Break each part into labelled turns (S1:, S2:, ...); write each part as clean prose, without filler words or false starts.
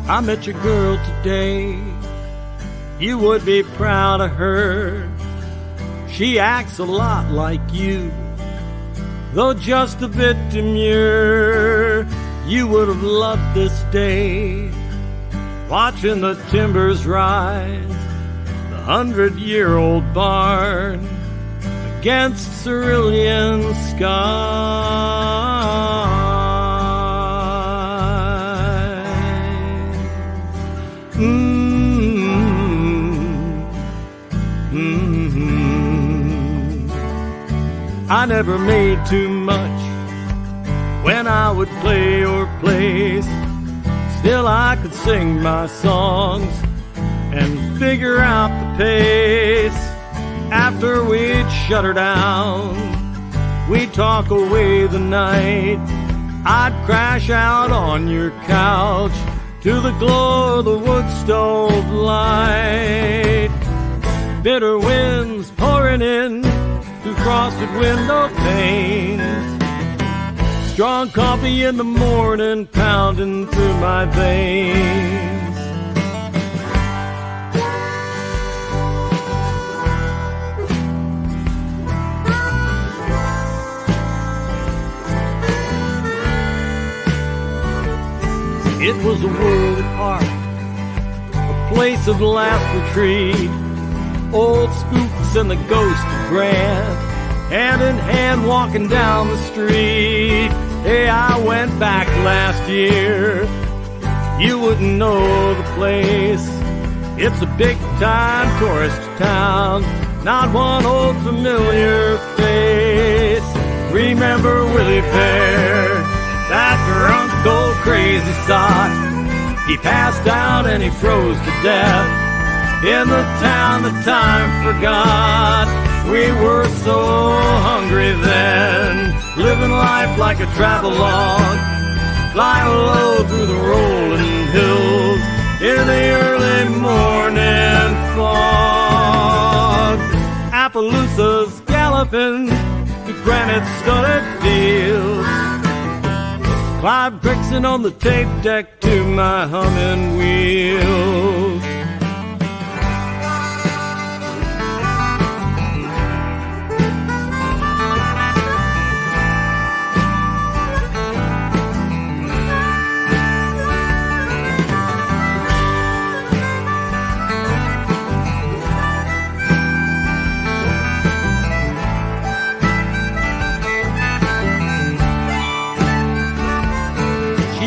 S1: I met your girl today. You would be proud of her. She acts a lot like you, though just a bit demure. You would have loved this day, watching the timbers rise, the 100-year-old barn against cerulean sky. I never made too much when I would play your place. Still I could sing my songs and figure out the pace. After we'd shut her down, we'd talk away the night. I'd crash out on your couch to the glow of the wood stove light. Bitter winds pouring in through frosted window panes. Strong coffee in the morning pounding through my veins. It was a world apart, a place of last retreat. Old spooks and the ghost of Grant, hand in hand walking down the street. Hey, I went back last year. You wouldn't know the place. It's a big-time tourist town, not one old familiar face. Remember Willie Fair, that drunk old crazy sot? He passed out and he froze to death in the town that time forgot. We were so hungry then, living life like a travelogue, flying low through the rolling hills in the early morning fog. Appaloosa's galloping through granite-studded fields, Clive Brixton on the tape deck to my humming wheels.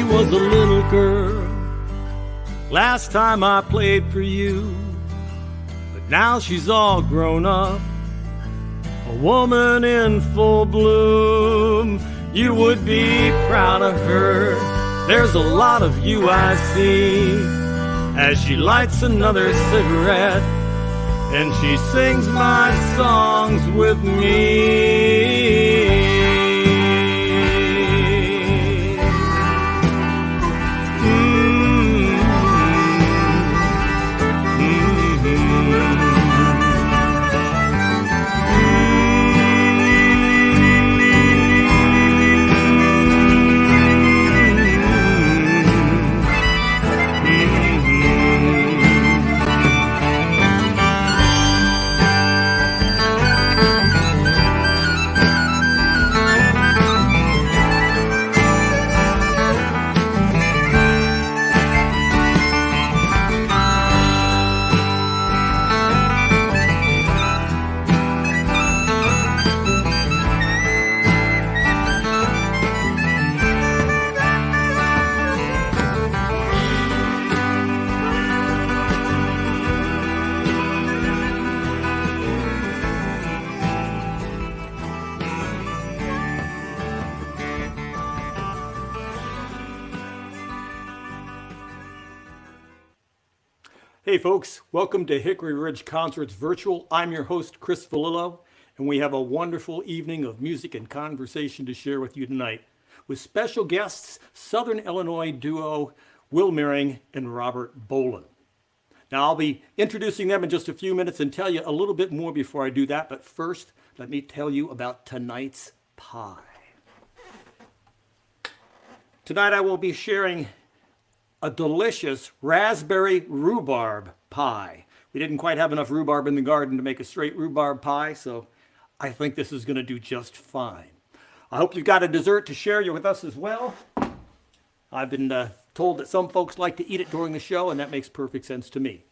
S1: Was a little girl last time I played for you, but now she's all grown up, a woman in full bloom. You would be proud of her. There's a lot of you I see as she lights another cigarette and she sings my songs with me. Hey folks, welcome to Hickory Ridge Concerts Virtual. I'm your host, Chris Vallillo, and we have a wonderful evening of music and conversation to share with you tonight with special guests, Southern Illinois duo Wil Maring and Robert Bowlin. Now I'll be introducing them in just a few minutes and tell you a little bit more before I do that, but first let me tell you about tonight's pie. Tonight I will be sharing a delicious raspberry rhubarb pie. We didn't quite have enough rhubarb in the garden to make a straight rhubarb pie, so I think this is going to do just fine. I hope you've got a dessert to share with us as well. I've been told that some folks like to eat it during the show, and that makes perfect sense to me.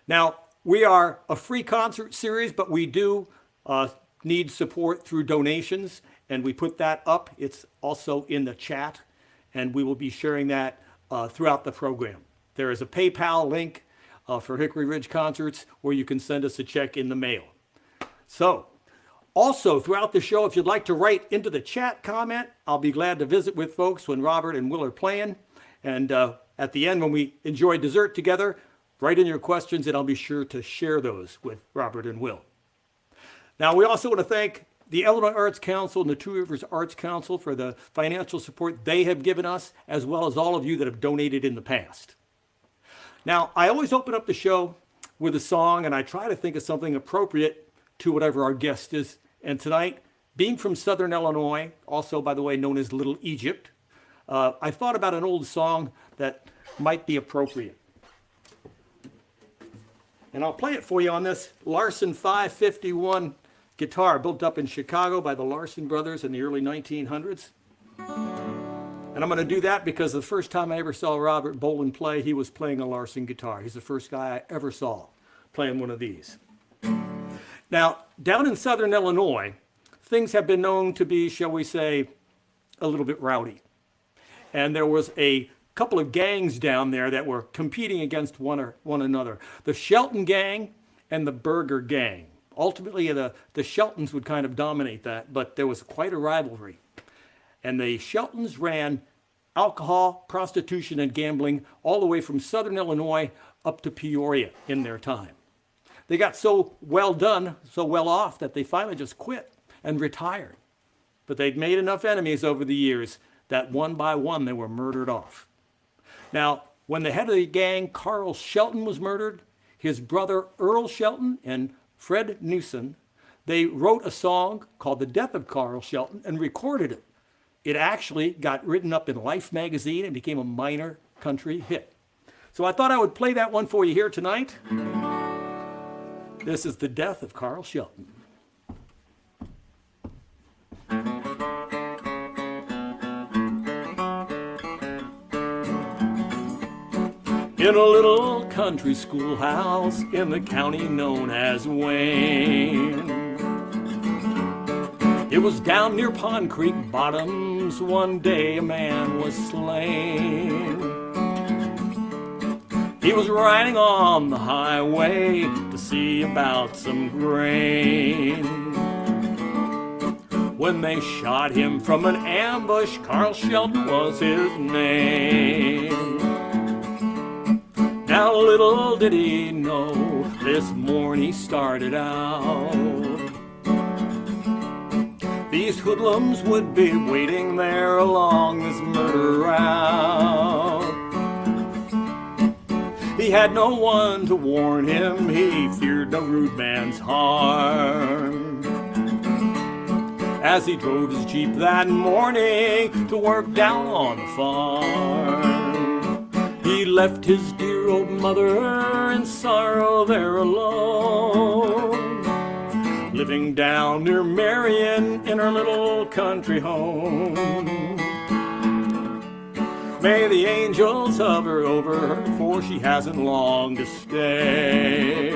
S1: Now, we are a free concert series, but we do need support through donations, and we put that up. It's also in the chat, and we will be sharing that throughout the program. There is a PayPal link for Hickory Ridge Concerts where you can send us a check in the mail. So, also throughout the show, if you'd like to write into the chat comment, I'll be glad to visit with folks when Robert and Wil are playing. And at the end, when we enjoy dessert together, write in your questions and I'll be sure to share those with Robert and Wil. Now, we also want to thank the Illinois Arts Council and the Two Rivers Arts Council for the financial support they have given us, as well as all of you that have donated in the past. Now, I always open up the show with a song, and I try to think of something appropriate to whatever our guest is. And tonight, being from Southern Illinois, also, by the way, known as Little Egypt, I thought about an old song that might be appropriate. And I'll play it for you on this Larson 551 guitar, built up in Chicago by the Larson brothers in the early 1900s. And I'm going to do that because the first time I ever saw Robert Bowlin play, he was playing a Larson guitar. He's the first guy I ever saw playing one of these. Now, down in Southern Illinois, things have been known to be, shall we say, a little bit rowdy. And there was a couple of gangs down there that were competing against one another. The Shelton gang and the Berger gang. Ultimately, the Sheltons would kind of dominate that, but there was quite a rivalry. And the Sheltons ran alcohol, prostitution, and gambling all the way from Southern Illinois up to Peoria in their time. They got so well done, so well off, that they finally just quit and retired. But they'd made enough enemies over the years that one by one they were murdered off. Now, when the head of the gang, Carl Shelton, was murdered, his brother Earl Shelton and Fred Newson, they wrote a song called The Death of Carl Shelton and recorded it. It actually got written up in Life magazine and became a minor country hit. So I thought I would play that one for you here tonight. This is The Death of Carl Shelton. In a little country schoolhouse in the county known as Wayne, it was down near Pond Creek Bottoms, one day a man was slain. He was riding on the highway to see about some grain. When they shot him from an ambush, Carl Shelton was his name. Now little did he know, this morning he started out. These hoodlums would be waiting there along this murder route. He had no one to warn him, he feared no rude man's harm. As he drove his Jeep that morning to work down on the farm, he left his dear old mother in sorrow there alone, living down near Marion in her little country home. May the angels hover over her, for she hasn't long to stay,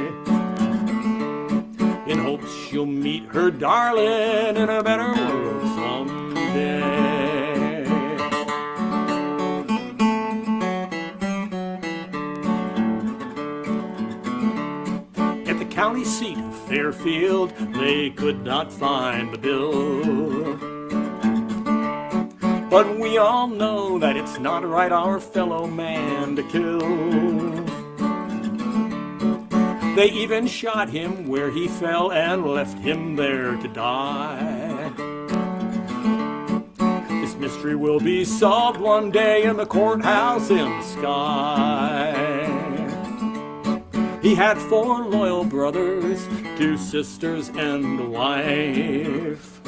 S1: in hopes she'll meet her darling in a better world someday. At the county seat of Fairfield, they could not find the bill. But we all know that it's not right our fellow man to kill. They even shot him where he fell and left him there to die. This mystery will be solved one day in the courthouse in the sky. He had 4 loyal brothers, 2 sisters, and a wife.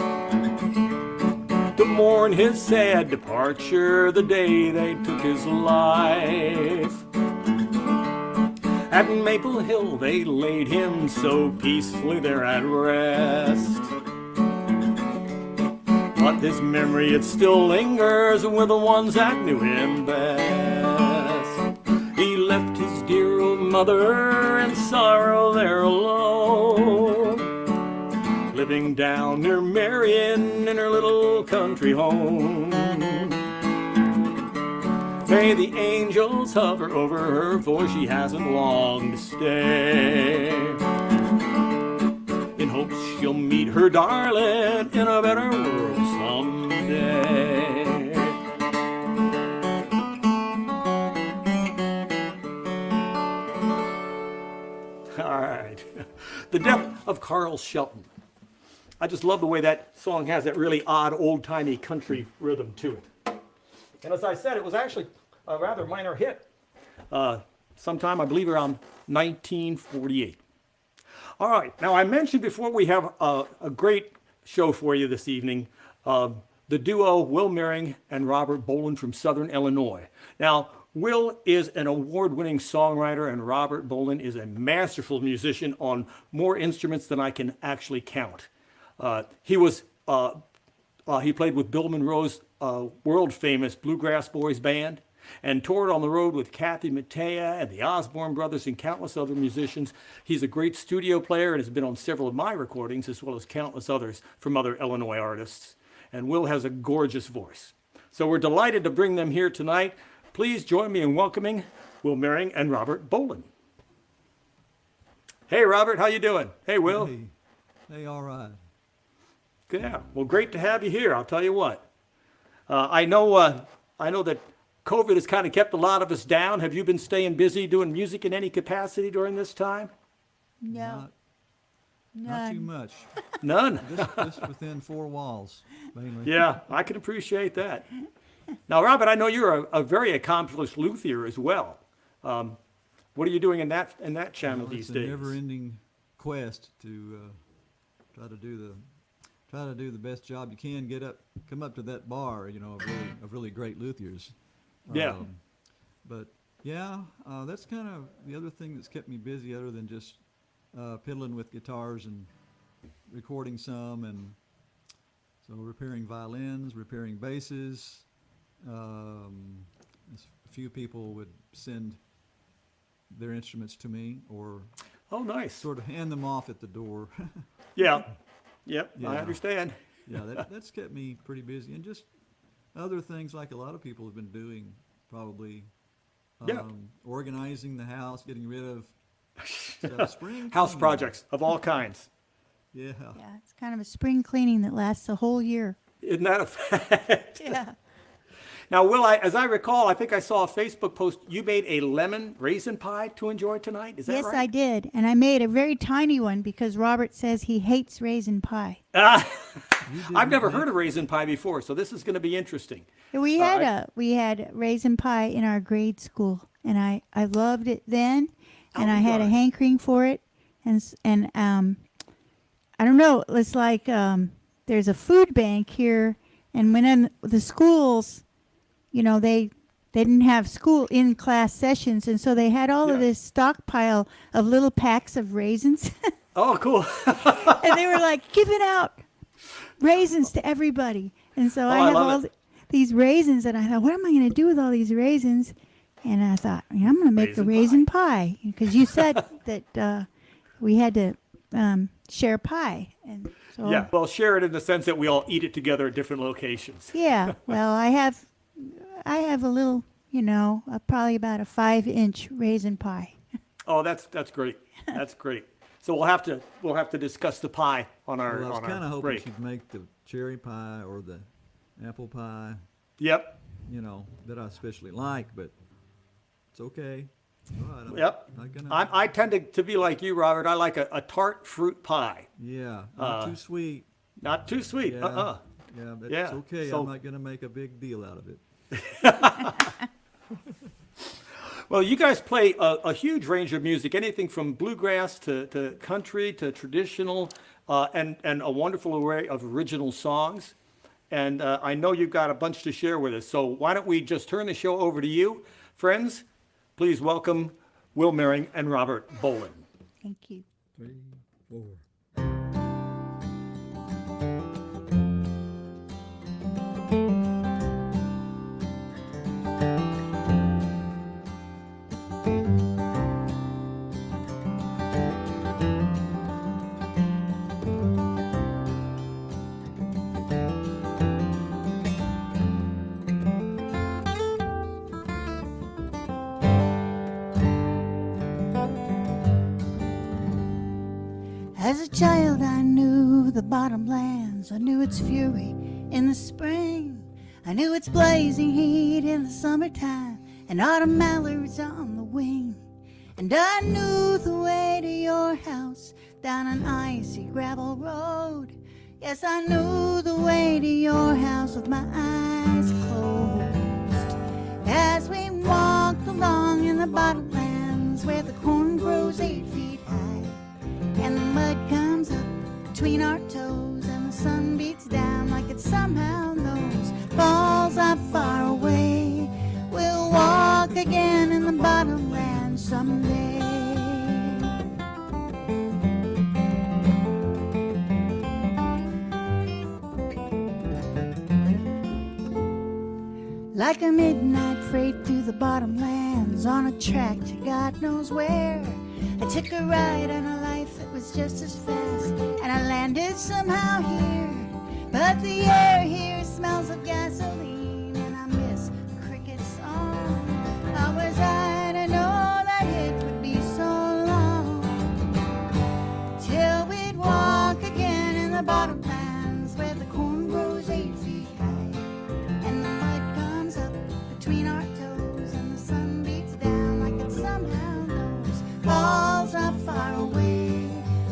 S1: The mourn his sad departure the day they took his life. At Maple Hill they laid him so peacefully there at rest. But his memory, it still lingers with the ones that knew him best. He left his dear old mother in sorrow there alone, living down near Marion in her little country home. May the angels hover over her, for she hasn't long to stay, in hopes she'll meet her darling in a better world someday. All right. The Death of Carl Shelton. I just love the way that song has that really odd, old-timey country rhythm to it. And as I said, it was actually a rather minor hit sometime, I believe, around 1948. All right. Now, I mentioned before we have a great show for you this evening, the duo Wil Maring and Robert Bowlin from Southern Illinois. Now, Wil is an award-winning songwriter, and Robert Bowlin is a masterful musician on more instruments than I can actually count. He played with Bill Monroe's world-famous Bluegrass Boys Band and toured on the road with Kathy Mattea and the Osborne Brothers and countless other musicians. He's a great studio player and has been on several of my recordings, as well as countless others from other Illinois artists. And Wil has a gorgeous voice. So we're delighted to bring them here tonight. Please join me in welcoming Wil Maring and Robert Bowlin. Hey, Robert, how you doing? Hey, Wil.
S2: Hey, all right.
S1: Yeah, well, great to have you here. I'll tell you what. I know that COVID has kind of kept a lot of us down. Have you been staying busy doing music in any capacity during this time?
S3: No.
S2: Not too much.
S1: None?
S2: Just within four walls, mainly.
S1: Yeah, I can appreciate that. Now, Robert, I know you're a very accomplished luthier as well. What are you doing in that channel these days?
S2: It's a never-ending quest to try to do the best job you can. Come up to that bar, of really great luthiers.
S1: Yeah.
S2: But yeah, that's kind of the other thing that's kept me busy, other than just fiddling with guitars and recording some, and so repairing violins, repairing basses. A few people would send their instruments to me, or
S1: oh, nice.
S2: Sort of hand them off at the door.
S1: Yeah. Yep,
S2: Yeah.
S1: I understand.
S2: Yeah, that's kept me pretty busy, and just other things like a lot of people have been doing, probably. Organizing the house, getting rid of stuff, spring
S1: House
S2: cleaning.
S1: projects of all kinds.
S2: Yeah.
S3: Yeah, it's kind of a spring cleaning that lasts a whole year.
S1: Isn't that a fact?
S3: Yeah.
S1: Now, Wil, as I recall, I think I saw a Facebook post. You made a lemon raisin pie to enjoy tonight. Is that
S3: Yes,
S1: right?
S3: I did. And I made a very tiny one because Robert says he hates raisin pie.
S1: I've never heard of raisin pie before, so this is going to be interesting.
S3: We had raisin pie in our grade school, and I loved it then, and I had a hankering for it, and I don't know, it's like there's a food bank here, and when in the schools, they didn't have school in class sessions, and so they had all of this stockpile of little packs of raisins.
S1: Oh, cool.
S3: And they were like giving out raisins to everybody. And so I have all these raisins, and I thought, what am I going to do with all these raisins? And I thought, I'm going to make a raisin pie, because you said that we had to share pie. And so,
S1: yeah, well, share it in the sense that we all eat it together at different locations.
S3: Yeah, well, I have a little, probably about a 5-inch raisin pie.
S1: Oh, that's great. That's great. So we'll have to discuss the pie on our
S2: Well, I was kind of hoping
S1: break.
S2: she'd make the cherry pie or the apple pie,
S1: Yep.
S2: that I especially like, but it's okay. All right,
S1: Yep.
S2: I'm not gonna,
S1: I tend to be like you, Robert. I like a tart fruit pie.
S2: yeah, not too sweet.
S1: Not too sweet.
S2: Yeah. Yeah, but
S1: Yeah,
S2: it's okay.
S1: so-
S2: I'm not going to make a big deal out of it.
S1: Well, you guys play a huge range of music, anything from bluegrass to country to traditional, and a wonderful array of original songs. And I know you've got a bunch to share with us. So why don't we just turn the show over to you. Friends, please welcome Wil Maring and Robert Bowlin.
S3: Thank you.
S2: 3, 4.
S3: As a child I knew the bottomlands, I knew its fury in the spring, I knew its blazing heat in the summertime, and autumn mallards on the wing. And I knew the way to your house down an icy gravel road. Yes, I knew the way to your house with my eyes closed. As we walked along in the bottomlands where the corn grows 8 feet high, and the mud comes up between our toes, and the sun beats down like it somehow knows. Falls are far away. We'll walk again in the bottomland someday. Like a midnight freight through the bottomlands on a track to God knows where, I took a ride on a life that was just as fast, and I landed somehow here. But the air here smells of gasoline, and I miss a cricket song. How was I to know that it would be so long? Till we'd walk again in the bottomlands where the corn grows 8 feet high, and the mud comes up between our toes, and the sun beats down like it somehow knows. Falls are far away.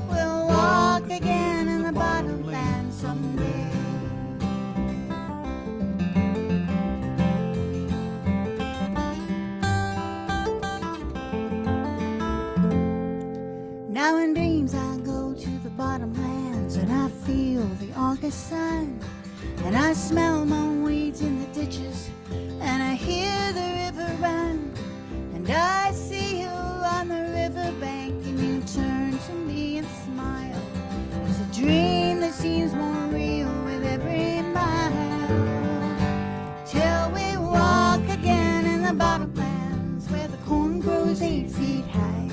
S3: We'll walk again in the bottomland someday. Now in dreams I go to the bottomlands, and I feel the August sun, and I smell mown weeds in the ditches, and I hear the river run, and I see you on the riverbank, and you turn to me and smile. It's a dream that seems more real with every mile. Till we walk again in the bottomlands where the corn grows 8 feet high,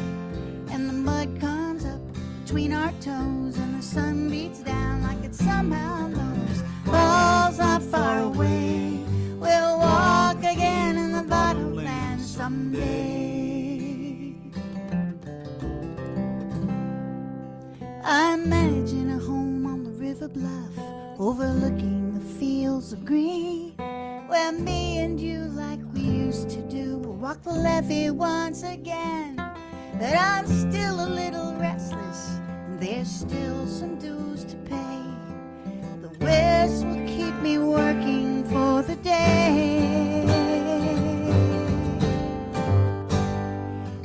S3: and the mud comes up between our toes, and the sun beats down like it somehow knows. Falls are far away. We'll walk again in the bottomland someday. I imagine a home on the river bluff, overlooking the fields of green, where me and you, like we used to do, will walk the levee once again. But I'm still a little restless, and there's still some dues to pay. The West will keep me working for the day,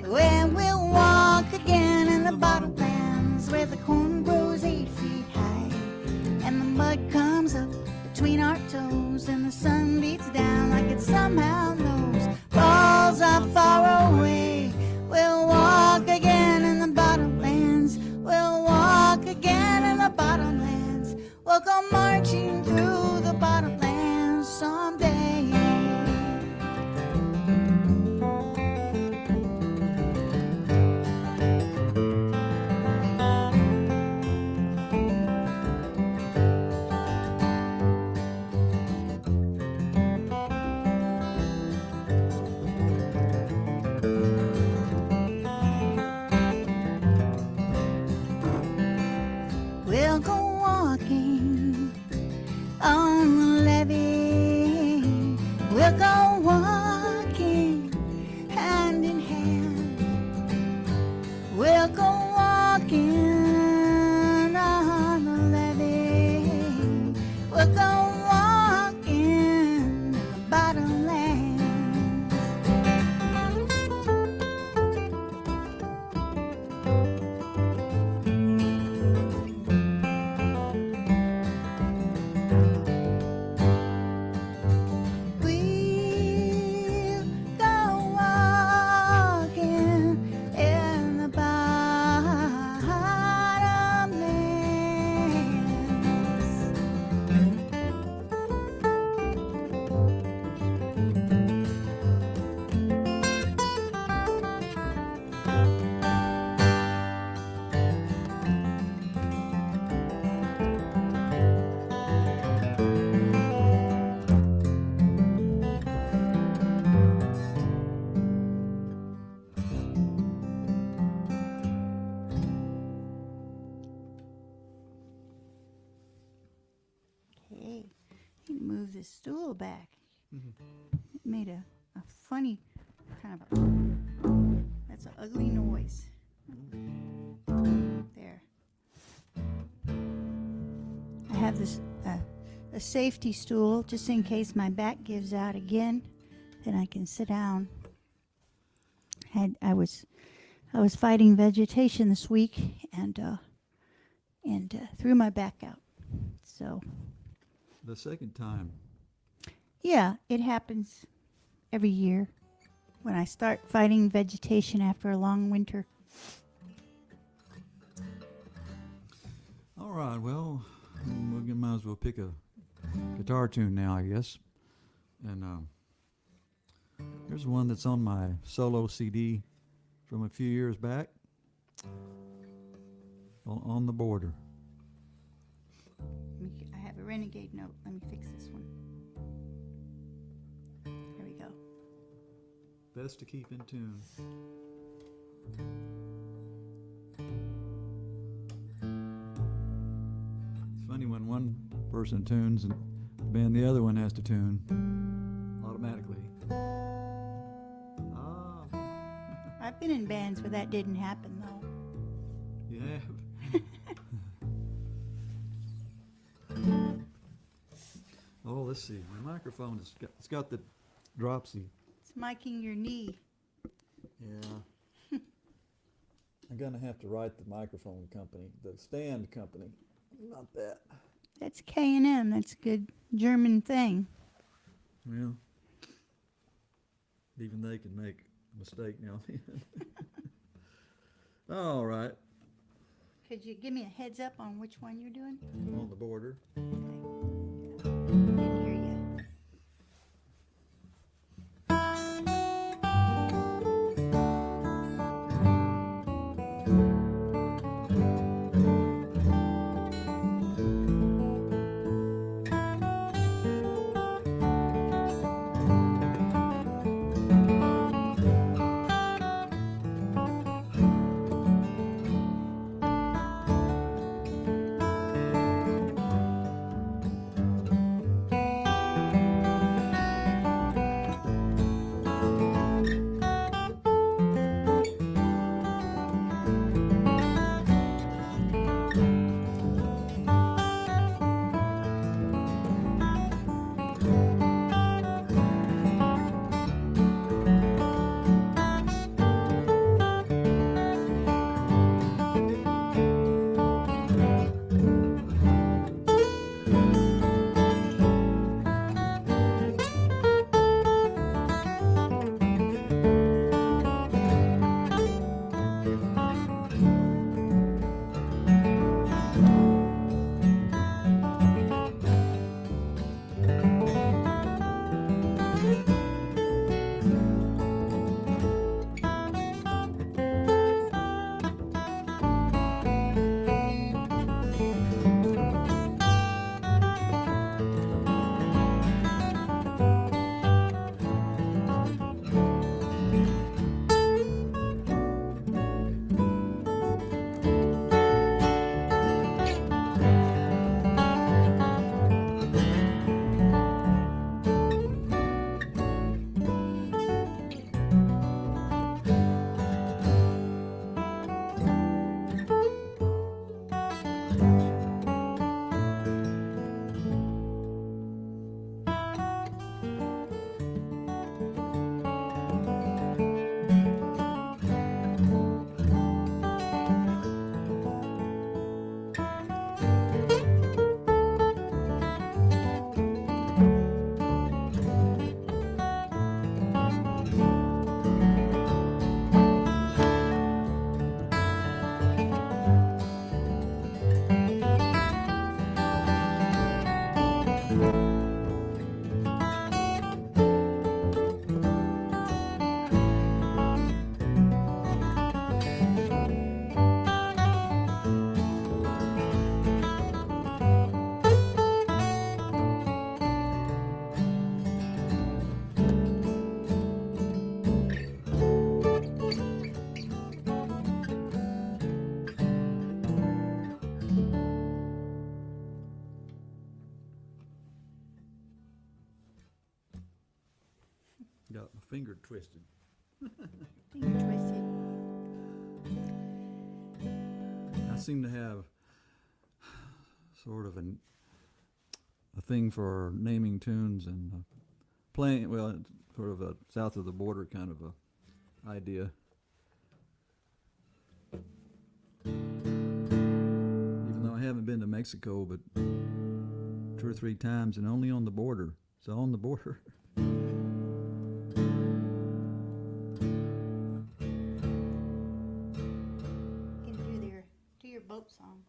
S3: when we'll walk again in the bottomlands where the corn grows 8 feet high, and the mud comes up between our toes, and the sun beats down like it somehow knows. Falls are far away. We'll walk again in the bottomlands. We'll walk again in the bottomlands. We'll go marching through the bottomlands someday. stool back. It made a funny kind of a, that's an ugly noise. There. I have this a safety stool just in case my back gives out again. Then I can sit down. I was fighting vegetation this week and threw my back out. So.
S2: The second time.
S3: Yeah, it happens every year when I start fighting vegetation after a long winter.
S2: All right, well, we might as well pick a guitar tune now, I guess. And here's one that's on my solo CD from a few years back. On the Border.
S3: I have a renegade note. Let me fix this one. There we go.
S2: Best to keep in tune. It's funny when one person tunes and then the other one has to tune automatically.
S3: I've been in bands where that didn't happen, though.
S2: You have? Oh, let's see. My microphone it's got the dropsy.
S3: It's miking your knee.
S2: Yeah. I'm gonna have to write the microphone company, the stand company, about that.
S3: That's K&M. That's a good German thing.
S2: Well, even they can make a mistake now and then. All right.
S3: Could you give me a heads up on which one you're doing?
S2: On the Border.
S3: Didn't hear you.
S2: My finger twisted.
S3: Finger twisted.
S2: I seem to have sort of a thing for naming tunes and playing, well, it's sort of a south of the border kind of a idea. Even though I haven't been to Mexico but 2 or 3 times, and only on the border. So on the border.
S3: You can do your boat song.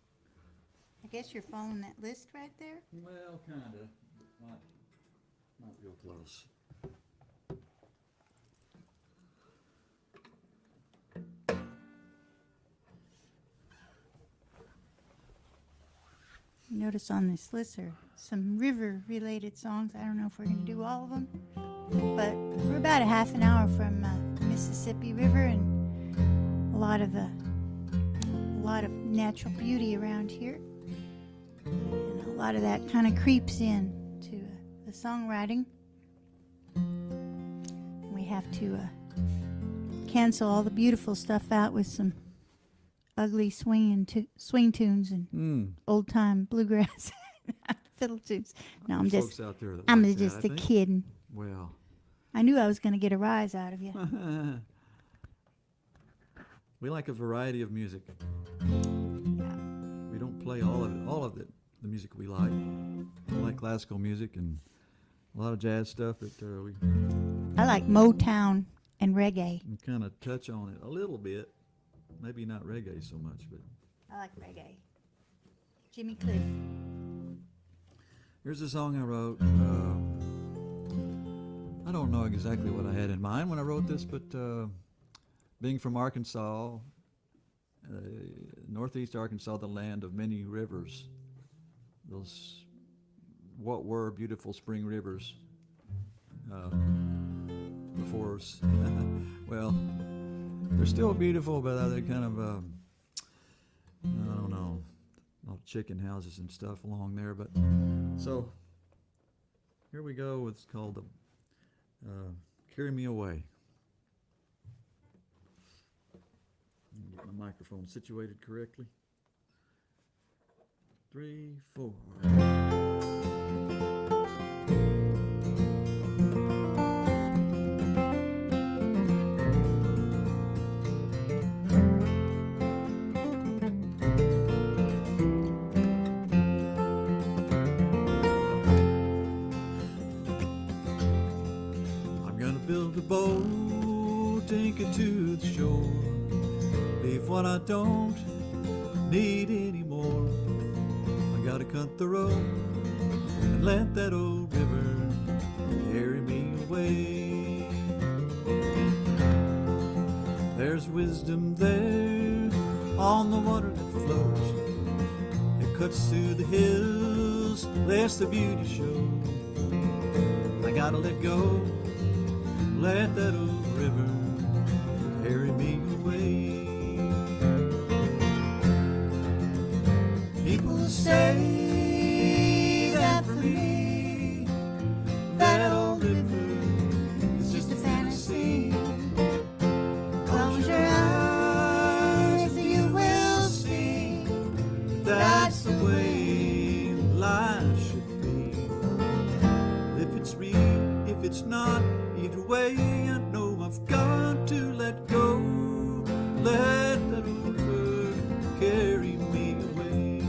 S3: I guess you're following that list right there.
S2: Well, kind of. Not real close.
S3: Notice on this list are some river-related songs. I don't know if we're going to do all of them, but we're about a half an hour from Mississippi River, and a lot of natural beauty around here, and a lot of that kind of creeps in to the songwriting. We have to cancel all the beautiful stuff out with some ugly swing tunes and old time bluegrass fiddle tunes. No, I'm just
S2: Folks out there that
S3: I'm
S2: like
S3: just
S2: that,
S3: a
S2: I think.
S3: kidding.
S2: Well,
S3: I knew I was going to get a rise out of you.
S2: we like a variety of music. We don't play all of it, the music we like. We like classical music and a lot of jazz stuff, but we
S3: I like Motown and reggae.
S2: kind of touch on it a little bit. Maybe not reggae so much, but
S3: I like reggae. Jimmy Cliff.
S2: here's a song I wrote. I don't know exactly what I had in mind when I wrote this, but being from Arkansas, northeast Arkansas, the land of many rivers, those what were beautiful spring rivers before us. Well, they're still beautiful, but they're kind of, I don't know, a lot of chicken houses and stuff along there. But so here we go. It's called Carry Me Away. Get my microphone situated correctly. 3, 4. Build a boat, take it to the shore, leave what I don't need anymore. I gotta cut the rope and let that old river carry me away. There's wisdom there on the water that flows. It cuts through the hills, lets the beauty show. I gotta let go, let that old river carry me away. People say that for me, that old river is just a fantasy. Close your eyes and you will see that's the way life should be. If it's real, if it's not, either way, I know I've got to let go. Let that old river carry me away.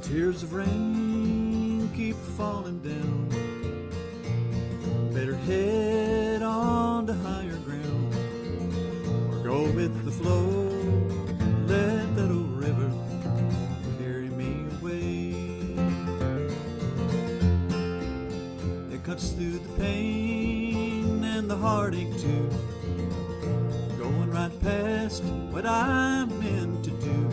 S2: Tears of rain keep falling down. Better head on to higher ground, or go with the flow. Let that old river carry me away. It cuts through the pain and the heartache too, going right past what I'm meant to do.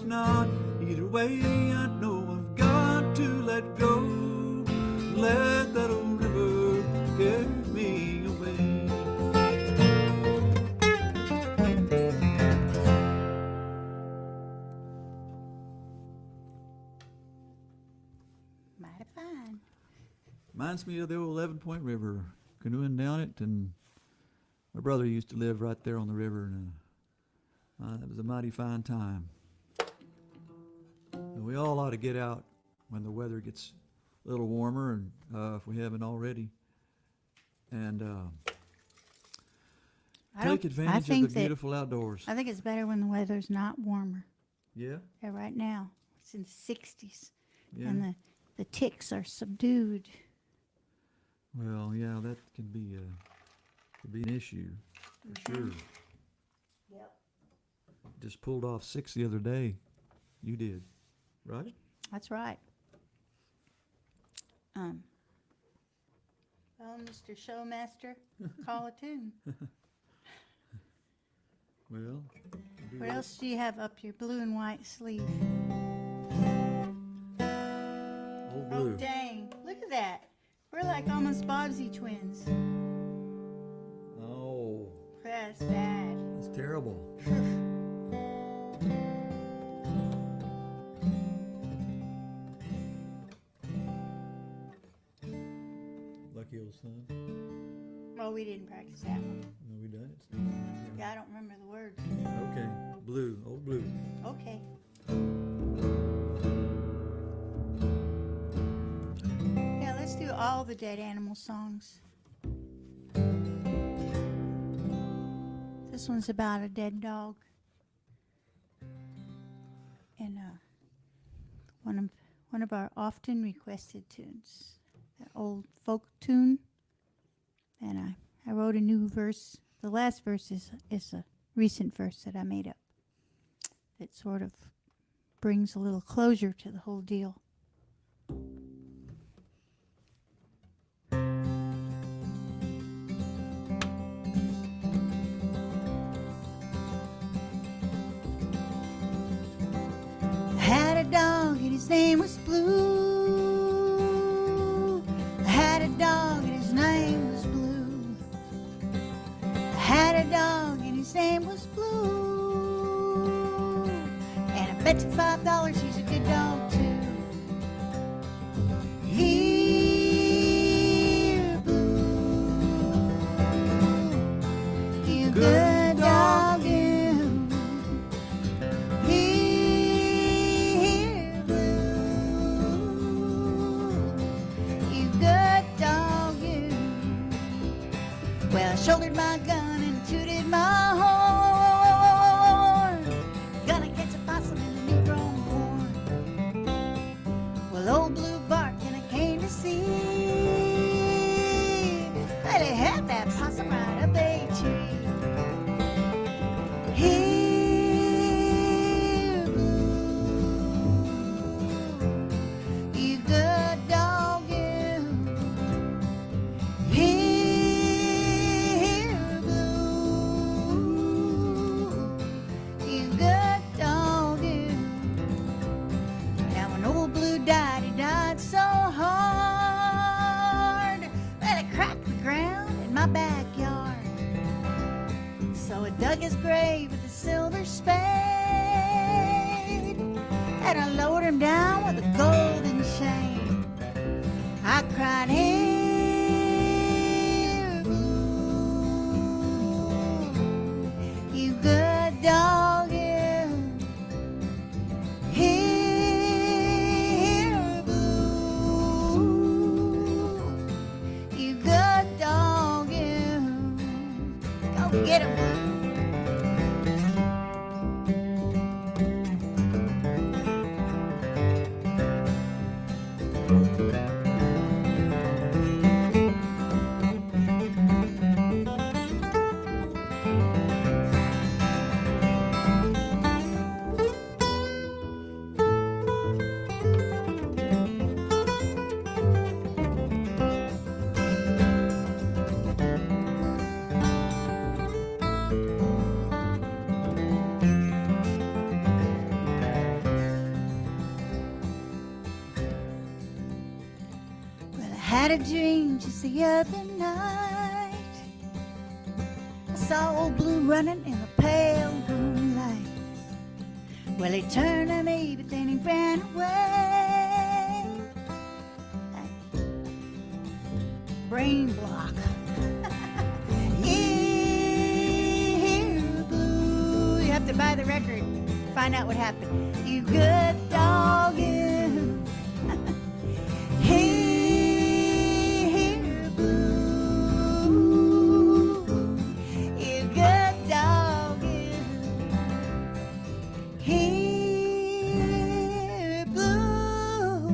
S2: not. Either way, I know I've got to let go. Let that old river carry me away.
S3: Mighty fine.
S2: Reminds me of the old 11-Point River, canoeing down it, and my brother used to live right there on the river, and that was a mighty fine time. And we all ought to get out when the weather gets a little warmer, and if we haven't already, and take advantage of the beautiful outdoors.
S3: I think it's better when the weather's not warmer.
S2: Yeah?
S3: Yeah, right now it's in the 60s,
S2: Yeah.
S3: and the ticks are subdued.
S2: Well, yeah, that can be an issue, for sure.
S3: Yep.
S2: Just pulled off 6 the other day. You did, right?
S3: That's right. Well, Mr. Showmaster, call a tune.
S2: Well,
S3: What else do you have up your blue and white sleeve?
S2: Old
S3: Oh,
S2: Blue.
S3: dang. Look at that. We're like almost Bobbsey twins.
S2: Oh,
S3: That's bad.
S2: that's terrible. Lucky old son.
S3: Well, we didn't practice that one.
S2: No, we done it.
S3: Yeah, I don't remember the words.
S2: Okay, Blue, Old Blue.
S3: Okay. Yeah, let's do all the Dead Animal songs. This one's about a dead dog. And one of our often requested tunes, an old folk tune. And I wrote a new verse. The last verse is a recent verse that I made up. It sort of brings a little closure to the whole deal. I had a dog and his name was Blue. I had a dog and his name was Blue. I had a dog and his name was Blue. And I bet you $5 he's a good dog too. Here, Blue, you good dog, you. Here, Blue, you good dog, you. Well, I shouldered my gun and tooted my horn. Gonna catch a possum in the new grown corn. Well, old Blue barked and I came to see. Well, he had that possum right up a tree. Here, Blue, you good dog, you. Here, Blue, you good dog, you. Now when old Blue died, he died so hard that it cracked the ground in my backyard. So I dug his grave with a silver spade, and I lowered him down with a golden chain. I cried, here, Blue, you good dog, you. Here, Blue, you good dog, you. Go get him, Blue. had a dream just the other night. I saw old Blue running in the pale moonlight. Well, he turned to me, but then he ran away. Brain block. Here, Blue. You have to buy the record. Find out what happened. You good dog, you. Here, Blue. You good dog, you. Here, Blue.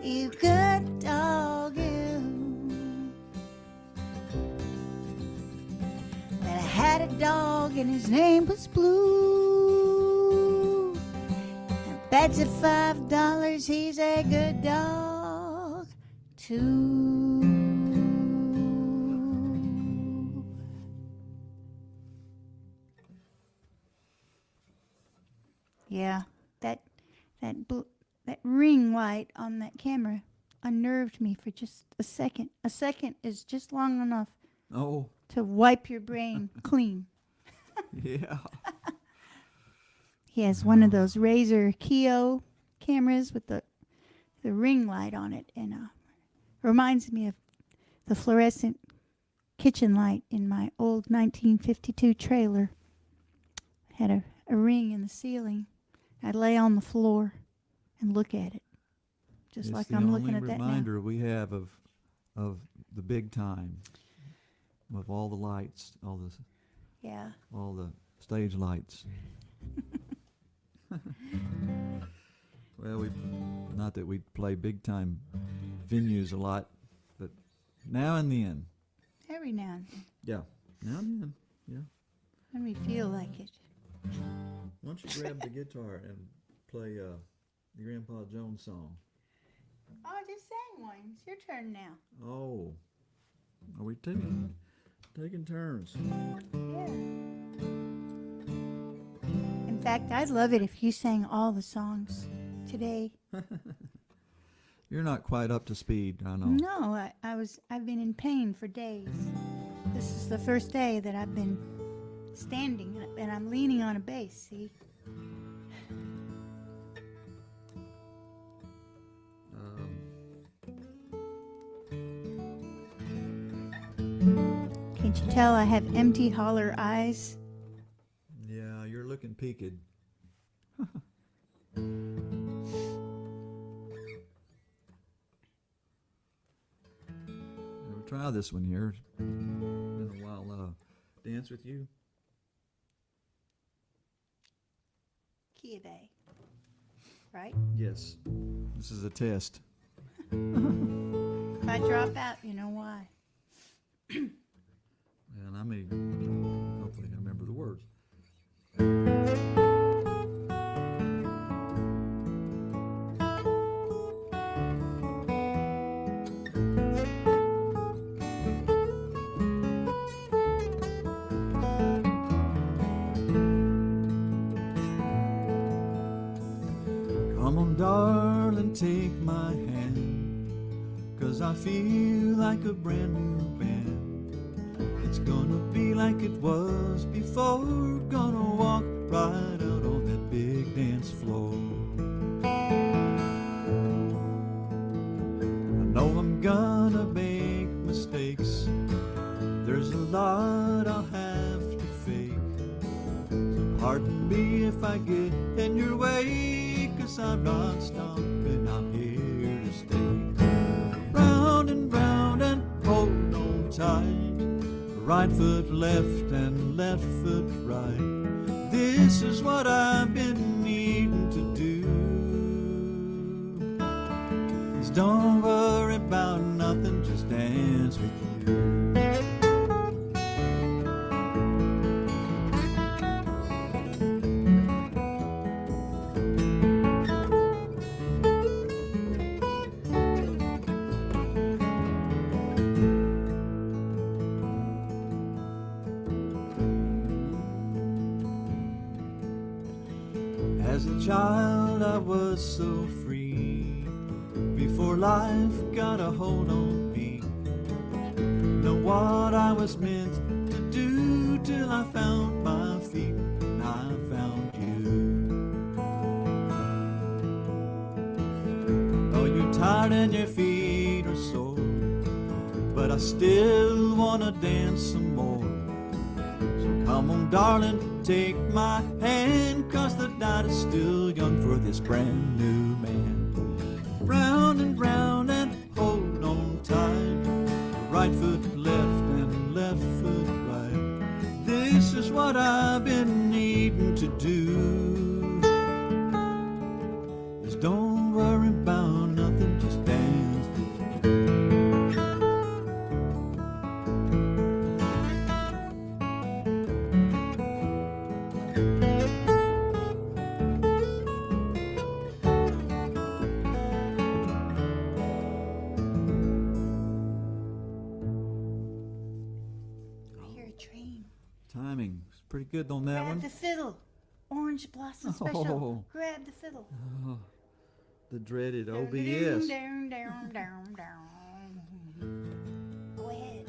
S3: You good dog, you. Well, I had a dog and his name was Blue. And bets at $5 he's a good dog too. Yeah, that ring light on that camera unnerved me for just a second. A second is just long enough
S2: Oh,
S3: to wipe your brain clean.
S2: yeah.
S3: He has one of those Razor Keo cameras with the ring light on it, and reminds me of the fluorescent kitchen light in my old 1952 trailer. It had a ring in the ceiling. I'd lay on the floor and look at it, just
S2: It's
S3: like
S2: the
S3: I'm looking
S2: only
S3: at that now.
S2: reminder we have of the big time, of all the lights, all
S3: Yeah.
S2: the stage lights. Well, not that we play big time venues a lot, but now and then.
S3: Every now and then,
S2: Yeah, now and then. Yeah.
S3: when we feel like it.
S2: Why don't you grab the guitar and play the Grandpa Jones song?
S3: Oh, I just sang one. It's your turn now.
S2: Oh, are we taking turns?
S3: Yeah. In fact, I'd love it if you sang all the songs today.
S2: You're not quite up to speed, I know.
S3: No, I've been in pain for days. This is the first day that I've been standing and I'm leaning on a bass, see? Can't you tell I have empty, holler eyes?
S2: Yeah, you're looking peaked. We'll try this one here. Been a while. Dance with you.
S3: Key of A. Right?
S2: Yes. This is a test.
S3: If I drop out, you know why.
S2: And I may, hopefully I remember the words. Come on, darling, take my hand, 'cause I feel like a brand new band. It's gonna be like it was before. Gonna walk right out on that big dance floor. I know I'm gonna make mistakes. There's a lot I'll have to fake. So pardon me if I get in your way, 'cause I'm not stopping, I'm here to stay. Round and round and hold on tight. Right foot left and left foot right. This is what I've been needing to do. Just don't worry about nothing, just dance with you. As a child I was so free, before life got a hold on me. Know what I was meant to do till I found my feet and I found you. Oh, you're tired and your feet are sore, but I still wanna dance some more. So come on, darling, take my hand, 'cause the night is still young for this brand new man. Round and round and hold on tight, right foot left and left foot right. This is what I've been needing to do. Just don't worry about nothing, just dance. Timing is pretty good on that
S3: Grab
S2: one.
S3: the fiddle. Orange Blossom Special.
S2: Oh.
S3: Grab the fiddle.
S2: Oh, the dreaded OBS.
S3: Down, down, down, down. Go ahead.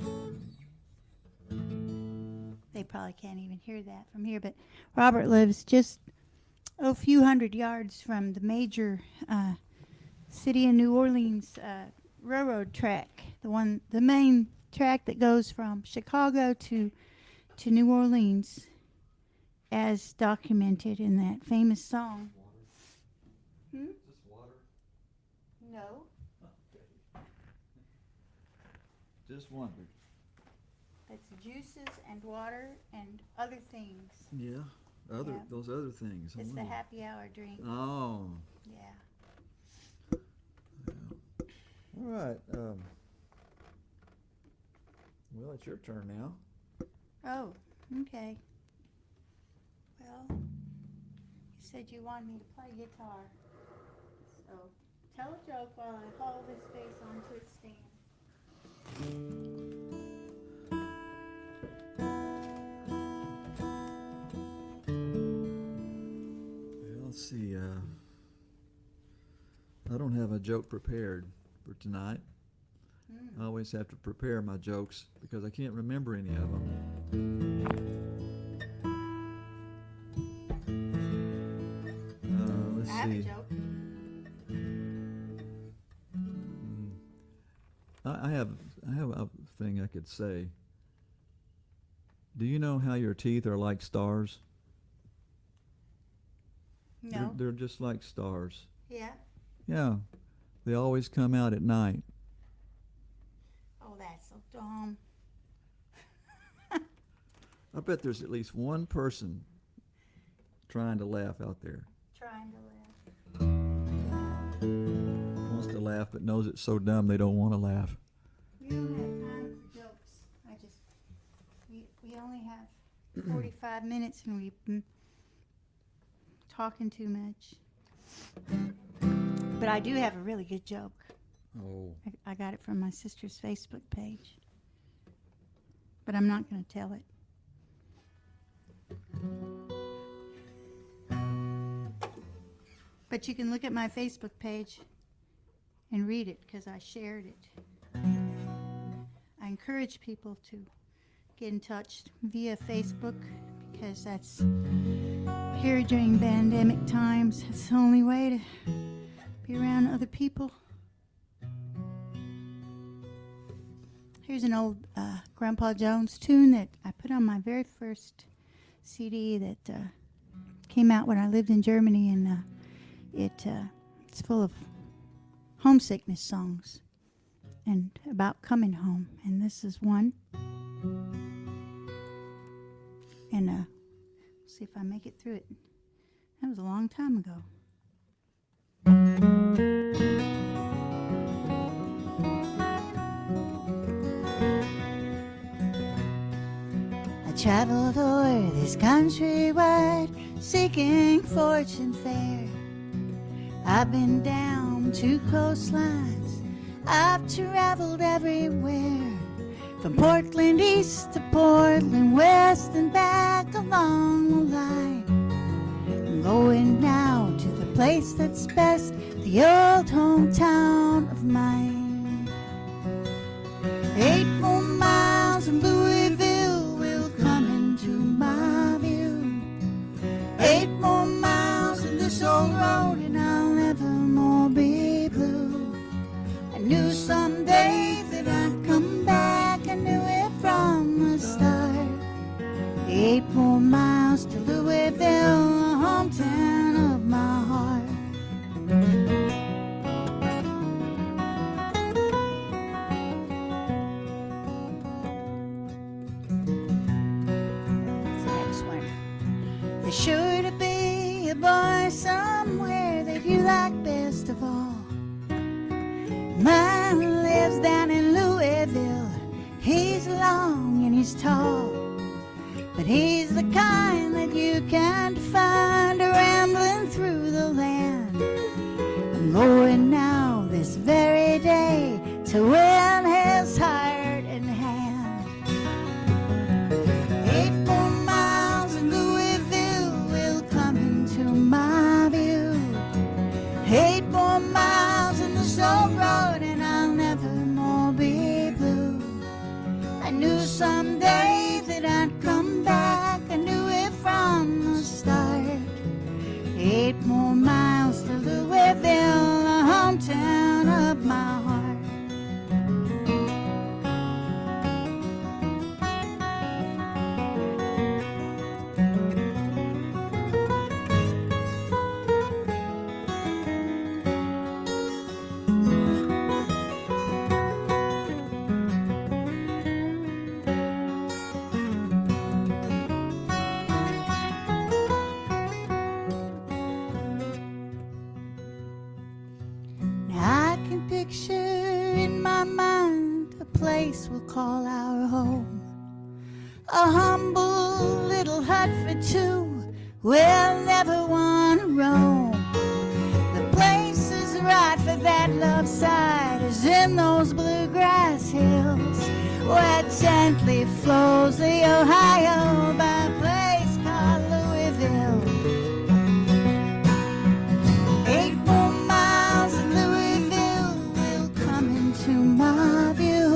S3: They probably can't even hear that from here, but Robert lives just a few hundred yards from the major city of New Orleans railroad track, the main track that goes from Chicago to New Orleans, as documented in that famous song. Hmm?
S2: Is this water?
S3: No.
S2: Just wondered.
S3: It's juices and water and other things.
S2: Yeah,
S3: Yeah.
S2: those other things.
S3: It's the happy hour drink.
S2: Oh,
S3: Yeah.
S2: all right. Well, it's your turn now.
S3: Oh, okay. Well, you said you wanted me to play guitar. So, tell a joke while I haul this vase onto its stand.
S2: Well, let's see. I don't have a joke prepared for tonight. I always have to prepare my jokes because I can't remember any of them. Let's
S3: I have
S2: see.
S3: a joke.
S2: I have a thing I could say. Do you know how your teeth are like stars?
S3: No.
S2: They're just like stars.
S3: Yeah.
S2: Yeah. They always come out at night.
S3: Oh, that's so dumb.
S2: I bet there's at least one person trying to laugh out there.
S3: Trying to laugh.
S2: Wants to laugh but knows it's so dumb they don't want to laugh.
S3: We don't have time for jokes. We only have 45 minutes and we've been talking too much. But I do have a really good joke.
S2: Oh.
S3: I got it from my sister's Facebook page. But I'm not going to tell it. But you can look at my Facebook page and read it because I shared it. I encourage people to get in touch via Facebook because that's here during pandemic times. That's the only way to be around other people. Here's an old Grandpa Jones tune that I put on my very first CD that came out when I lived in Germany, and it's full of homesickness songs and about coming home, and this is one. And see if I make it through it. That was a long time ago. I traveled o'er this country wide, seeking fortune fair. I've been down to coastlines, I've traveled everywhere. From Portland east to Portland west and back along the line. I'm going now to the place that's best, the old hometown of mine. 8 more miles and Louisville will come into my view. 8 more miles of this old road and I'll never more be blue. I knew someday that I'd come back, I knew it from the start. 8 more miles to Louisville, the hometown of my heart. There's sure to be a boy somewhere that you like best of all. Mine lives down in Louisville. He's long and he's tall, but he's the kind that you can't find rambling through the land. I'm going now this very day to win his heart in hand. 8 more miles and Louisville will come into my view. 8 more miles in this old road and I'll never more be blue. I knew someday that I'd come back, I knew it from the start. 8 more miles to Louisville, the hometown of my heart. Picture in my mind a place we'll call our home, a humble little hut for two we'll never want to roam. The place is right for that love side, is in those bluegrass hills where gently flows the Ohio by a place called Louisville. 8 more miles and Louisville will come into my view.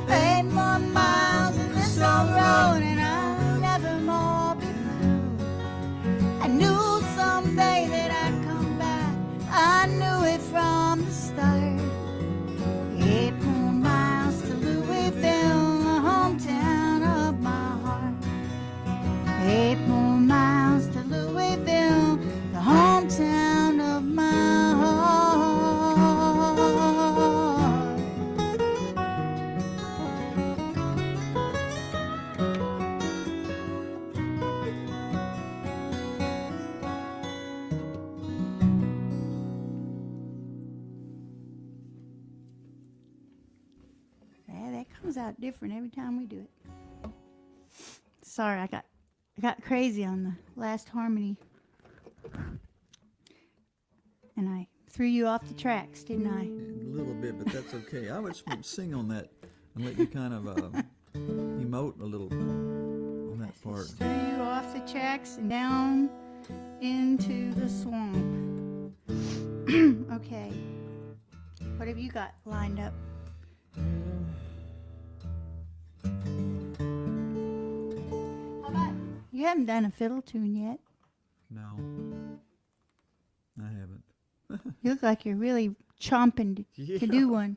S3: 8 more miles in this old road and I'll never more be blue. I knew someday that I'd come back, I knew it from the start. 8 more miles to Louisville, the hometown of my heart. 8 more miles to Louisville, the hometown of my heart. Yeah, that comes out different every time we do it. Sorry, I got crazy on the last harmony. And I threw you off the tracks, didn't I?
S2: A little bit, but that's okay. I would sing on that and let you kind of emote a little on that part.
S3: Just threw you off the tracks and down into the swamp. Okay. What have you got lined up? How about, you haven't done a fiddle tune yet.
S2: No, I haven't.
S3: You look like you're really chomping to do one.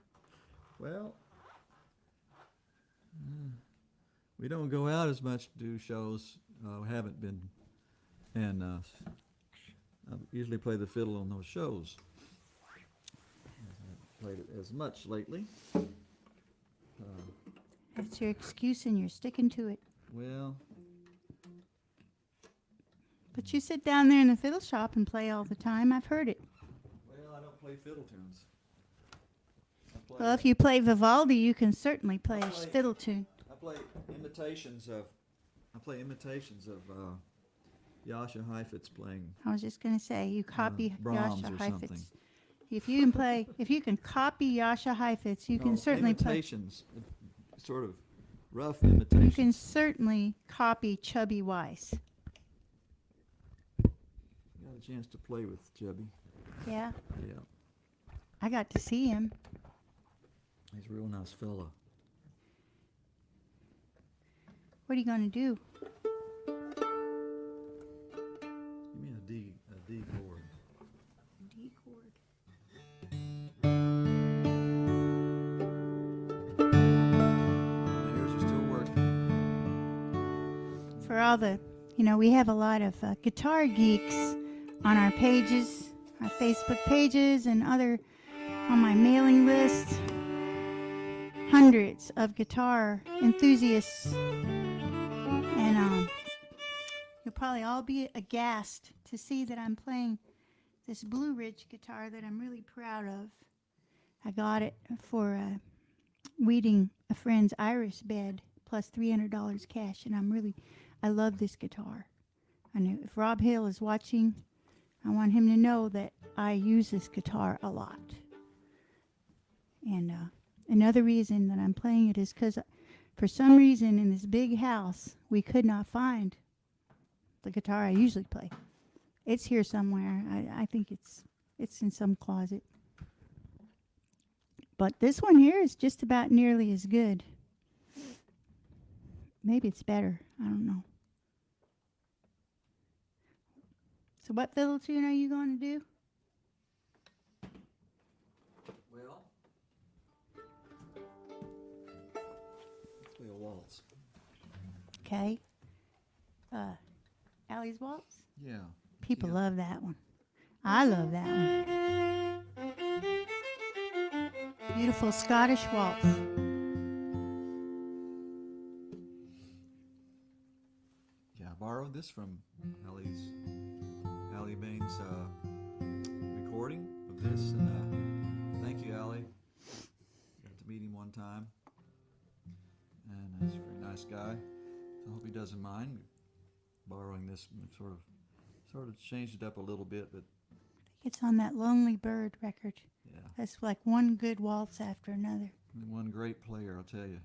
S2: Well, we don't go out as much to do shows. Haven't been, and I usually play the fiddle on those shows. I haven't played it as much lately.
S3: That's your excuse and you're sticking to it.
S2: Well,
S3: But you sit down there in the fiddle shop and play all the time. I've heard it.
S2: I don't play fiddle tunes.
S3: Well, if you play Vivaldi, you can certainly play a
S2: play-
S3: fiddle tune.
S2: I play imitations of Jascha Heifetz playing.
S3: I was just going to say, you copy
S2: Brahms
S3: Jascha
S2: or something.
S3: Heifetz. If you can copy Jascha Heifetz, you can certainly play.
S2: Imitations, sort of rough
S3: You
S2: imitations.
S3: can certainly copy Chubby Weiss.
S2: Got a chance to play with Chubby.
S3: Yeah,
S2: Yeah,
S3: I got to see him.
S2: he's a real nice fella.
S3: What are you going to do?
S2: Give me a D chord.
S3: D chord.
S2: My ears are still working.
S3: For all the, we have a lot of guitar geeks on our pages, our Facebook pages, and other on my mailing list. Hundreds of guitar enthusiasts, and you'll probably all be aghast to see that I'm playing this Blue Ridge guitar that I'm really proud of. I got it for weeding a friend's iris bed plus $300 cash, and I love this guitar. I know if Rob Hill is watching, I want him to know that I use this guitar a lot. And another reason that I'm playing it is because for some reason in this big house, we could not find the guitar I usually play. It's here somewhere. I think it's in some closet. But this one here is just about nearly as good. Maybe it's better. I don't know. So what fiddle tune are you going to do?
S2: Well, let's play a waltz.
S3: Okay. Allie's Waltz?
S2: Yeah.
S3: People
S2: Yeah.
S3: love that one. I love that one. Beautiful Scottish waltz.
S2: Yeah, I borrowed this from Allie Bain's recording of this, and thank you, Allie. Got to meet him one time, and he's a very nice guy. So I hope he doesn't mind borrowing this. Sort of changed it up a little bit, but
S3: It's on that Lonely Bird record.
S2: yeah,
S3: That's like one good waltz after another.
S2: one great player, I'll tell you.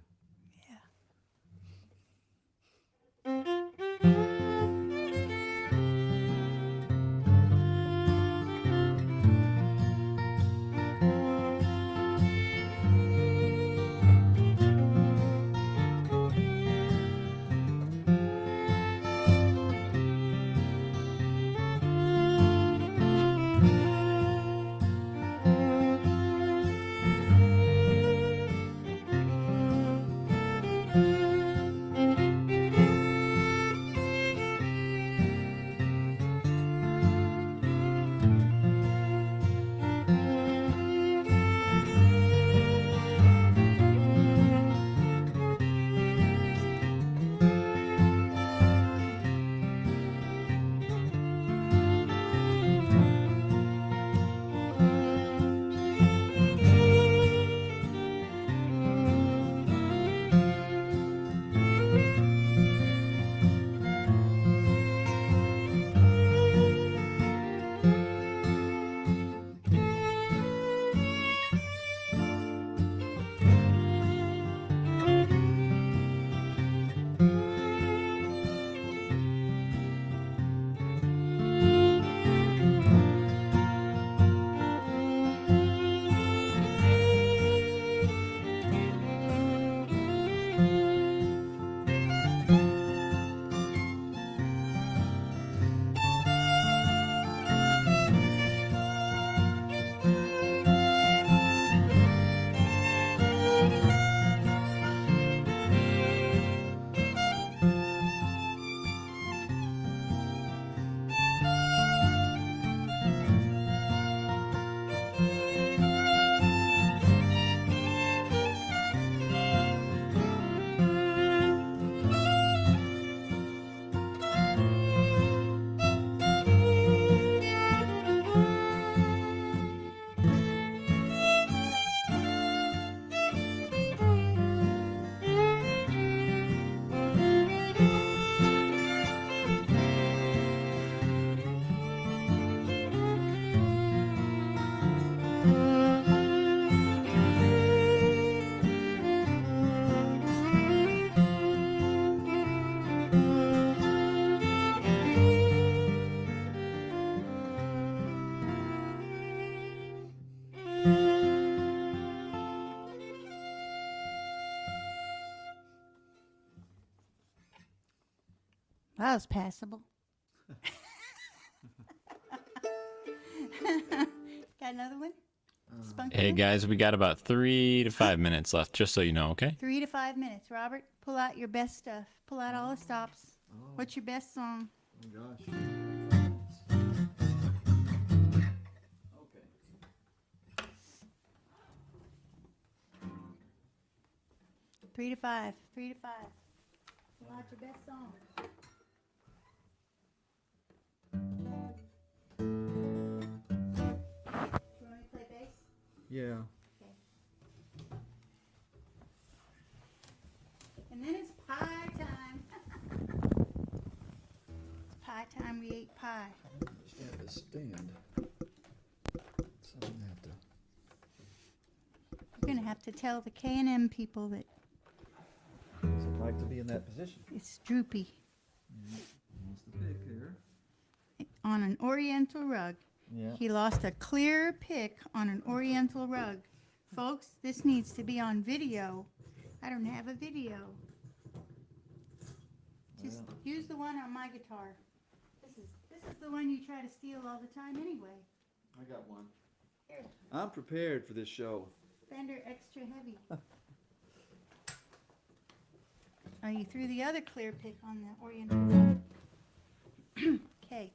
S3: That was passable. Got another one? Spunky
S4: Hey
S3: one?
S4: guys, we got about 3 to 5 minutes left, just so you know, okay?
S3: 3 to 5 minutes. Robert, pull out your best stuff. Pull out all the stops. What's your best song?
S2: Oh gosh. Okay.
S3: 3 to 5. 3 to 5. Pull out your best song. You want me to play bass?
S2: Yeah.
S3: Okay. And then it's pie time. It's pie time. We ate pie.
S2: Just have to stand. So I'm gonna have to.
S3: We're gonna have to tell the K&M people that
S2: What's it like to be in that position?
S3: it's droopy
S2: What's the pick here?
S3: on an oriental rug.
S2: Yeah.
S3: He lost a clear pick on an oriental rug. Folks, this needs to be on video. I don't have a video. Just use the one on my guitar. This is the one you try to steal all the time anyway.
S2: I got one.
S3: Here,
S2: I'm prepared for this show.
S3: Fender extra heavy. Are you through the other clear pick on the oriental rug? Okay.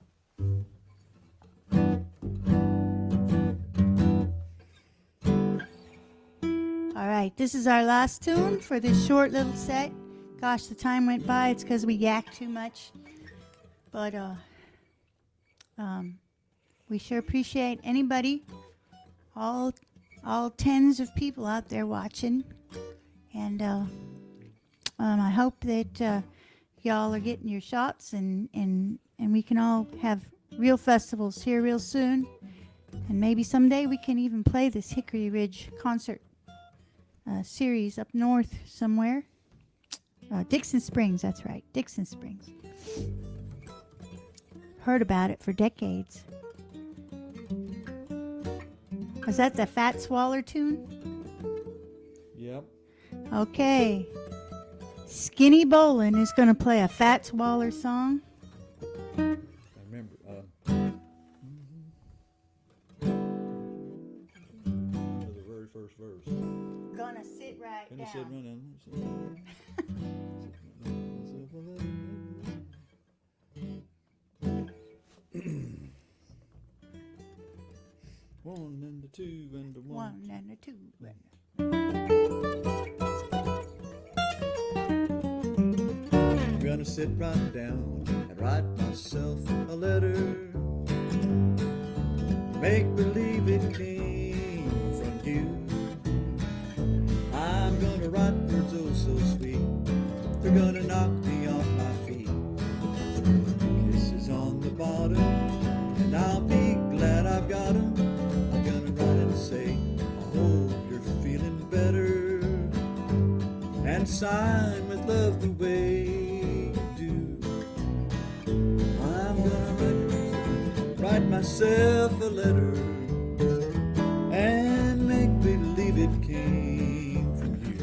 S3: All right, this is our last tune for this short little set. Gosh, the time went by. It's because we yacked too much. But we sure appreciate anybody, all tens of people out there watching. And I hope that y'all are getting your shots and we can all have real festivals here real soon. And maybe someday we can even play this Hickory Ridge concert series up north somewhere. Dixon Springs, that's right, Dixon Springs. Heard about it for decades. Was that the Fat Swaller tune?
S2: Yep.
S3: Okay. Skinny Bowlin is going to play a Fat Swaller song.
S2: I remember. The very first verse.
S3: Gonna sit right
S2: Gonna sit
S3: down.
S2: One and a two and a one.
S3: One and a two.
S2: I'm gonna sit right down and write myself a letter. Make believe it came from you. I'm gonna write words oh so sweet. They're gonna knock me off my feet. Kisses on the bottom, and I'll be glad I've got 'em. I'm gonna write and say, I hope you're feeling better. And sign with love the way you do. I'm gonna write myself a letter and make believe it came from you.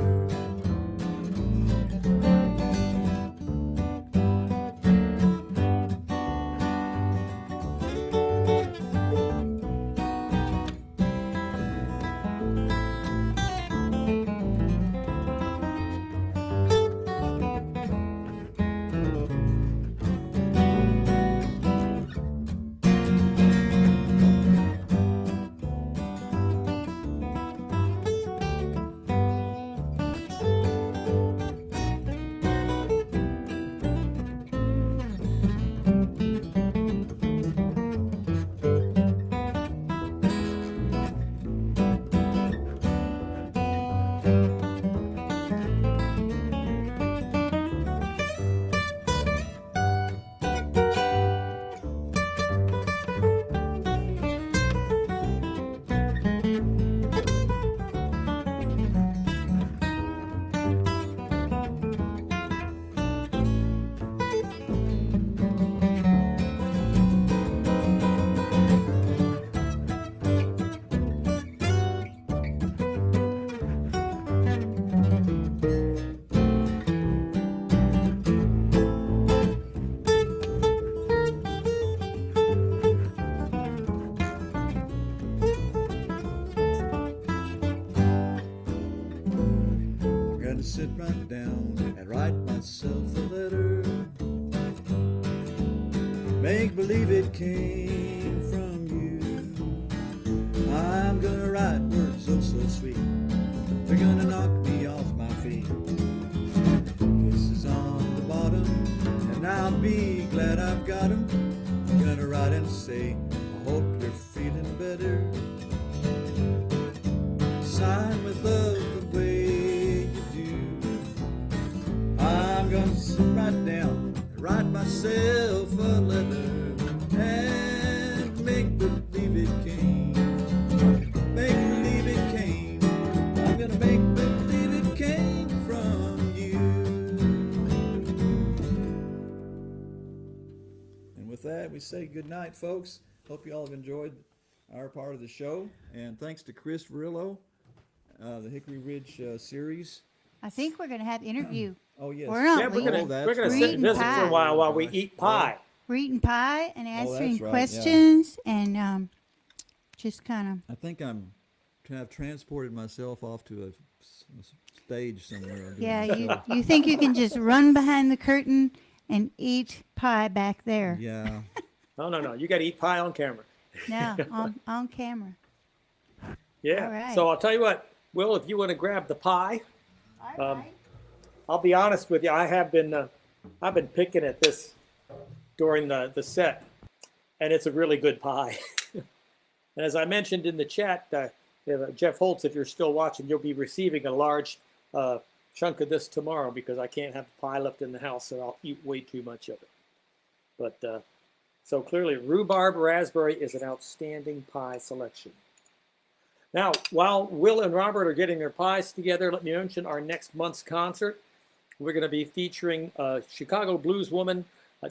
S2: sit right down and write myself a letter. Make believe it came from you. I'm gonna write words so sweet. They're gonna knock me off my feet. Kisses on the bottom, and I'll be glad I've got 'em. I'm gonna write and say, I hope you're feeling better. Sign with love the way you do. I'm gonna sit right down and write myself a letter and make believe it came. Make believe it came. I'm gonna make believe it came from you. And with that, we say good night, folks. Hope you all have enjoyed our part of the show. And thanks to Chris Vallillo, the Hickory Ridge series.
S3: I think we're going to have interview.
S2: Oh, yes.
S3: We're not.
S5: Yeah, we're
S3: Oh,
S5: gonna
S3: right.
S5: sit and visit for
S3: Pie.
S5: a while we eat pie.
S3: We're eating pie and
S2: that's
S3: answering
S2: right, yeah.
S3: questions and just kind of.
S2: I think I'm kind of transported myself off to a stage somewhere.
S3: Yeah, you think you can just run behind the curtain and eat pie back there?
S2: Yeah.
S5: No. You got to eat pie on camera.
S3: No, on camera.
S5: Yeah.
S3: All right.
S5: So I'll tell you what, Will, if you want to grab the pie,
S3: All right.
S5: I'll be honest with you. I've been picking at this during the set, and it's a really good pie. And as I mentioned in the chat, Jeff Holtz, if you're still watching, you'll be receiving a large chunk of this tomorrow because I can't have pie left in the house, so I'll eat way too much of it. But so clearly, rhubarb raspberry is an outstanding pie selection. Now, while Will and Robert are getting their pies together, let me mention our next month's concert. We're going to be featuring Chicago blues woman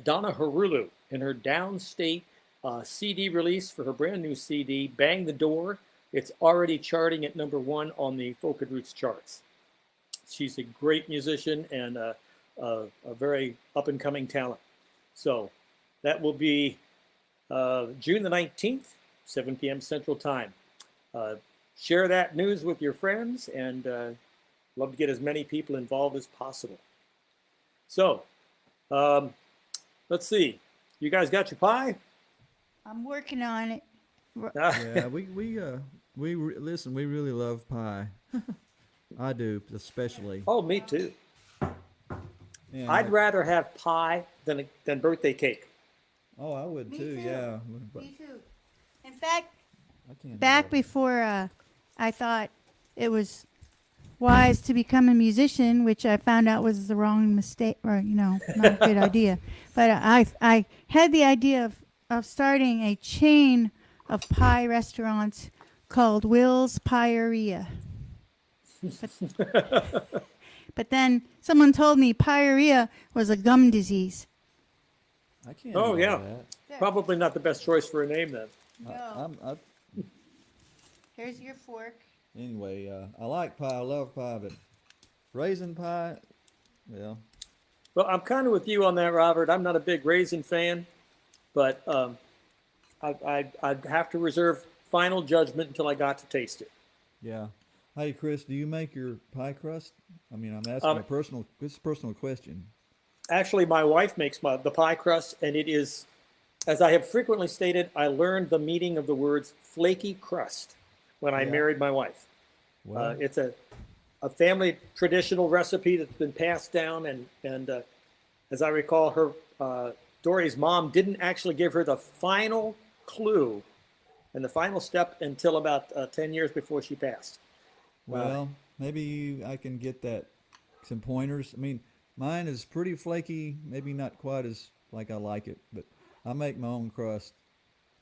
S5: Donna Harulu in her downstate CD release for her brand new CD, Bang the Door. It's already charting at #1 on the Folk and Roots charts. She's a great musician and a very up-and-coming talent. So that will be June the 19th, 7 p.m. Central Time. Share that news with your friends and love to get as many people involved as possible. So let's see. You guys got your pie?
S3: I'm working on it.
S2: Yeah, listen, we really love pie. I do, especially.
S5: Oh, me too.
S2: And
S5: I'd rather have pie than birthday cake.
S2: Oh, I would
S3: Me
S2: too,
S3: too.
S2: yeah. But
S3: Me too. In fact,
S2: I can't
S3: back
S2: have-
S3: before I thought it was wise to become a musician, which I found out was the wrong mistake, or not a good idea. But I had the idea of starting a chain of pie restaurants called Wil's Pieria. But then someone told me pieria was a gum disease.
S2: I can't.
S5: Oh,
S2: have
S5: yeah.
S2: that.
S5: Probably not the best choice for a name then.
S3: No. Here's your fork.
S2: Anyway, I like pie. I love pie, but raisin pie, well,
S5: Well, I'm kind of with you on that, Robert. I'm not a big raisin fan, but I'd have to reserve final judgment until I got to taste it.
S2: yeah. Hey, Chris, do you make your pie crust? I mean, I'm asking this is a personal question.
S5: Actually, my wife makes the pie crust, and it is, as I have frequently stated, I learned the meaning of the words flaky crust when I
S2: Yeah.
S5: married my wife.
S2: Well,
S5: It's a family traditional recipe that's been passed down, and as I recall, her Dory's mom didn't actually give her the final clue and the final step until about 10 years before she passed.
S2: well, maybe I can get some pointers. I mean, mine is pretty flaky, maybe not quite as like I like it, but I make my own crust.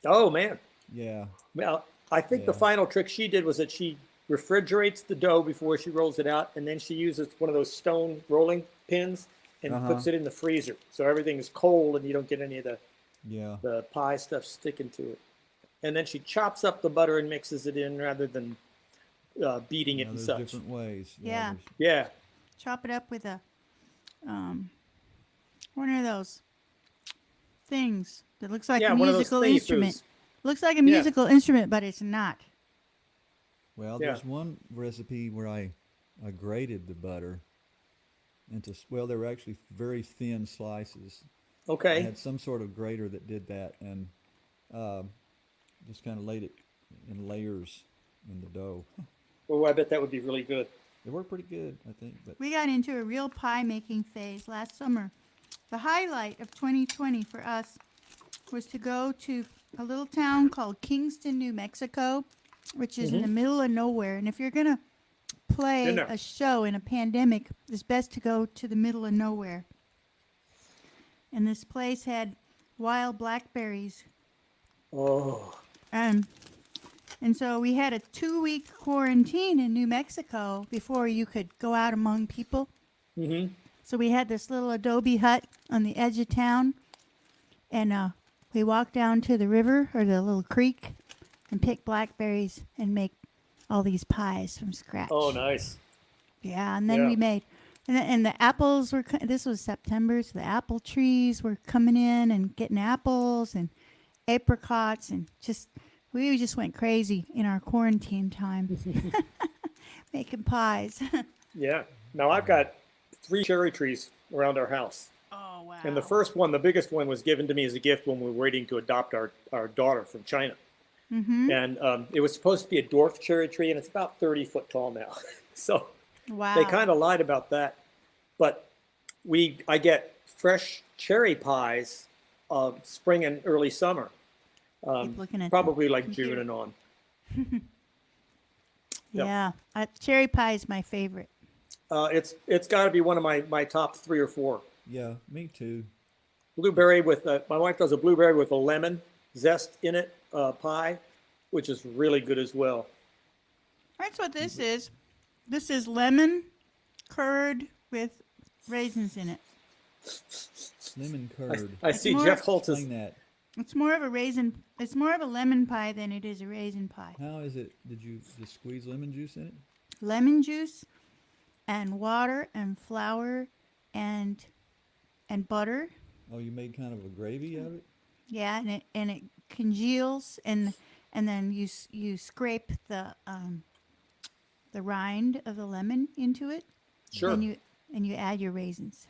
S5: Oh man!
S2: Yeah.
S5: Well, I think the
S2: Yeah.
S5: final trick she did was that she refrigerates the dough before she rolls it out, and then she uses one of those stone rolling pins and puts it in the freezer, so everything is cold and you don't get any of
S2: Yeah.
S5: the pie stuff sticking to it. And then she chops up the butter and mixes it in rather than beating it and
S2: There's
S5: such.
S2: different ways.
S3: Yeah.
S2: there's-
S5: Yeah.
S3: Chop it up with a one of those things that looks like
S5: Yeah,
S3: a
S5: one of those
S3: musical
S5: thingy
S3: instrument.
S5: foos.
S3: Looks like a musical instrument, but it's not.
S2: Well,
S5: Yeah.
S2: there's one recipe where I grated the butter well, they were actually very thin slices. I
S5: Okay.
S2: had some sort of grater that did that, and uh, just kind of laid it in layers in the dough.
S5: Well, I bet that would be really good.
S2: They worked pretty good, I think. But
S3: We got into a real pie making phase last summer. The highlight of 2020 for us was to go to a little town called Kingston, New Mexico, which is in the middle of nowhere. And if you're going to play
S5: Been there.
S3: a show in a pandemic, it's best to go to the middle of nowhere. And this place had wild blackberries.
S5: Oh,
S3: And so we had a 2-week quarantine in New Mexico before you could go out among people.
S5: mm-hmm.
S3: So we had this little adobe hut on the edge of town, and we walked down to the river or the little creek and pick blackberries and make all these pies from scratch.
S5: Oh, nice.
S3: Yeah, and then
S5: Yeah.
S3: we made, and the apples were, this was September, so the apple trees were coming in and getting apples and apricots, and we just went crazy in our quarantine time making pies.
S5: Yeah. Now I've got 3 cherry trees around our house.
S3: Oh, wow.
S5: And the first one, the biggest one, was given to me as a gift when we were waiting to adopt our daughter from China.
S3: Mm-hmm.
S5: And it was supposed to be a dwarf cherry tree, and it's about 30 foot tall now. So
S3: Wow.
S5: they kind of lied about that. But I get fresh cherry pies spring and early summer.
S3: Keep looking at
S5: Probably
S3: the
S5: like
S3: computer.
S5: June and on.
S3: Yeah, cherry pie is my favorite.
S5: It's got to be one of my top 3 or 4.
S2: yeah, me too.
S5: Blueberry with my wife does a blueberry with a lemon zest in it pie, which is really good as well.
S3: That's what this is. This is lemon curd with raisins in it.
S2: Lemon curd.
S5: I see
S3: more-
S5: Jeff Holtz is
S2: Explain that.
S3: It's more of a raisin. It's more of a lemon pie than it is a raisin pie.
S2: How is it? Did you just squeeze lemon juice in it?
S3: Lemon juice, and water, and flour, and butter.
S2: Oh, you made kind of a gravy out of it?
S3: Yeah, and it congeals, and then you scrape the rind of the lemon into it.
S5: sure.
S3: And you add your raisins.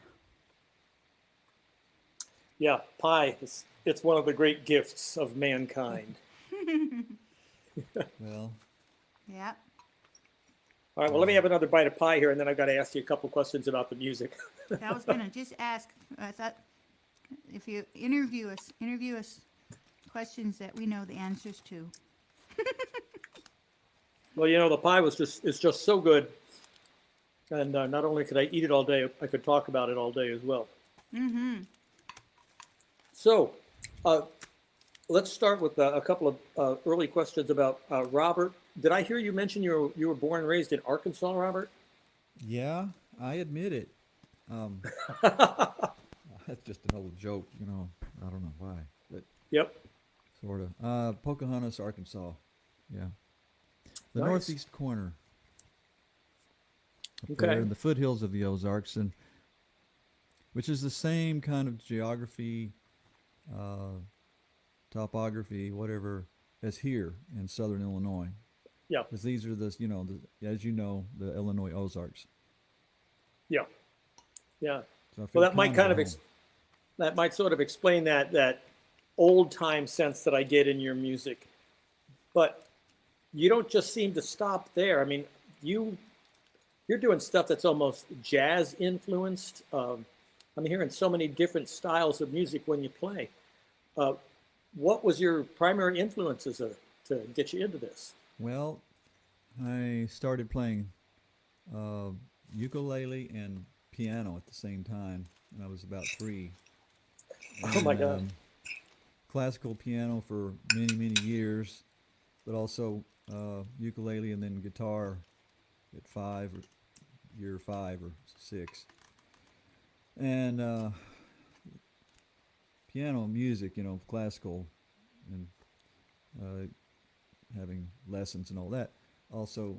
S5: Yeah, pie. It's one of the great gifts of mankind.
S2: Well,
S3: Yeah.
S5: All right, well, let me have another bite of pie here, and then I've got to ask you a couple questions about the music.
S3: I was gonna just ask. I thought if you interview us questions that we know the answers to.
S5: Well, the pie is just so good, and not only could I eat it all day, I could talk about it all day as well.
S3: Mm-hmm.
S5: So, let's start with a couple of early questions about Robert. Did I hear you mention you were born and raised in Arkansas, Robert?
S2: yeah, I admit it. That's just an old joke, I don't know why, but
S5: Yep.
S2: sort of. Pocahontas, Arkansas. Yeah. The
S5: Nice.
S2: northeast corner. Up
S5: Okay.
S2: there in the foothills of the Ozarks, and which is the same kind of geography, topography, whatever, as here in southern Illinois.
S5: Yeah.
S2: Because these are as you know, the Illinois Ozarks.
S5: Yeah. Yeah.
S2: So I feel
S5: Well, that might kind of
S2: at home.
S5: that might sort of explain that old time sense that I get in your music. But you don't just seem to stop there. I mean, you're doing stuff that's almost jazz influenced. I'm hearing so many different styles of music when you play. What was your primary influences to get you into this?
S2: Well, I started playing ukulele and piano at the same time when I was about 3.
S5: Oh my God.
S2: Classical piano for many, many years, but also ukulele and then guitar at year 5 or 6. And piano music, classical, and having lessons and all that. Also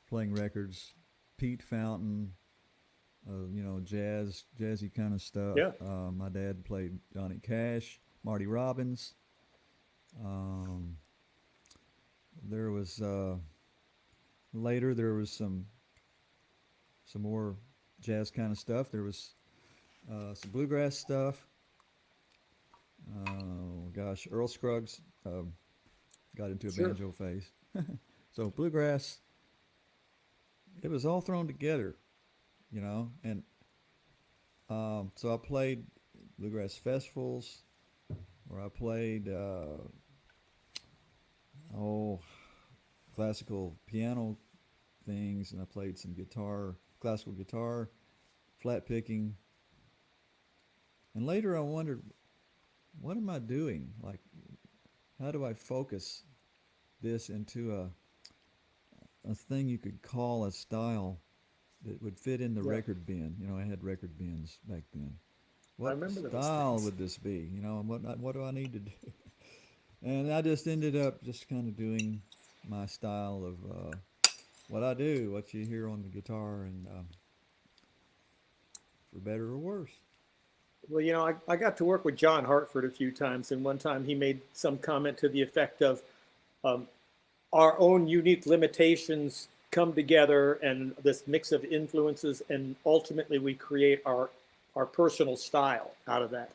S2: playing records, Pete Fountain, jazzy kind of stuff.
S5: Yeah.
S2: My dad played Johnny Cash, Marty Robbins. There was later there was some more jazz kind of stuff. There was some bluegrass stuff. Oh gosh, Earl Scruggs got into a
S5: Sure.
S2: banjo phase. So bluegrass, it was all thrown together, and so I played bluegrass festivals, where I played classical piano things, and I played some classical guitar, flat picking. And later I wondered, what am I doing? Like, how do I focus this into a thing you could call a style that would fit in the record bin? I had record bins back then. What
S5: remember those
S2: style
S5: things.
S2: would this be? What do I need to do? And I just ended up just kind of doing my style of what I do, what you hear on the guitar, and for better or worse.
S5: Well, I got to work with John Hartford a few times, and one time he made some comment to the effect of our own unique limitations come together, and this mix of influences, and ultimately we create our personal style out of that.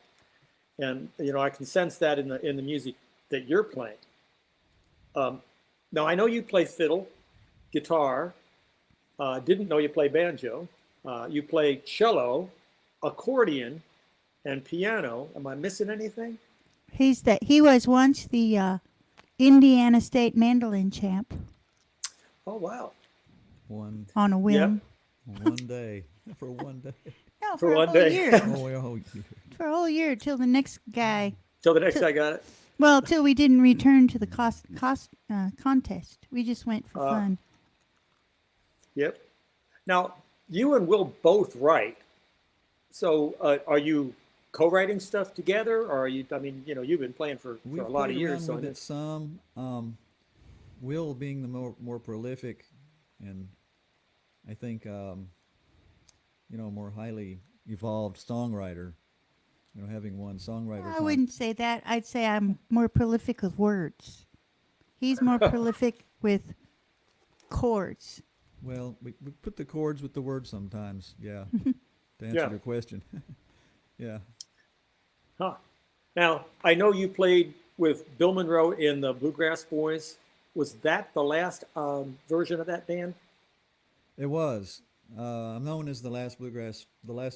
S5: And I can sense that in the music that you're playing. Now I know you play fiddle, guitar. Didn't know you play banjo. You play cello, accordion, and piano. Am I missing anything?
S3: He was once the Indiana State mandolin champ
S5: Oh wow!
S2: One
S3: on a whim.
S2: day for one day.
S3: No,
S5: For
S3: for a
S5: one
S3: whole
S5: day.
S3: year.
S2: Oh,
S3: For a whole year till the next guy.
S5: Till the next I got it.
S3: Well, till we didn't return to the contest. We just went for fun.
S5: Yep. Now you and Will both write. So are you co-writing stuff together, or are you? I mean, you've been playing for
S2: we
S5: a lot of
S2: played
S5: years.
S2: around
S5: So
S2: with it some. Will being the more prolific, and I think more highly evolved songwriter. Having one songwriter.
S3: I wouldn't say that. I'd say I'm more prolific with words. He's more prolific with chords.
S2: Well, we put the chords with the words sometimes. Yeah. To answer
S5: Yeah.
S2: your question. Yeah.
S5: Huh. Now, I know you played with Bill Monroe in the Bluegrass Boys. Was that the last version of that band?
S2: It was. I'm known as the last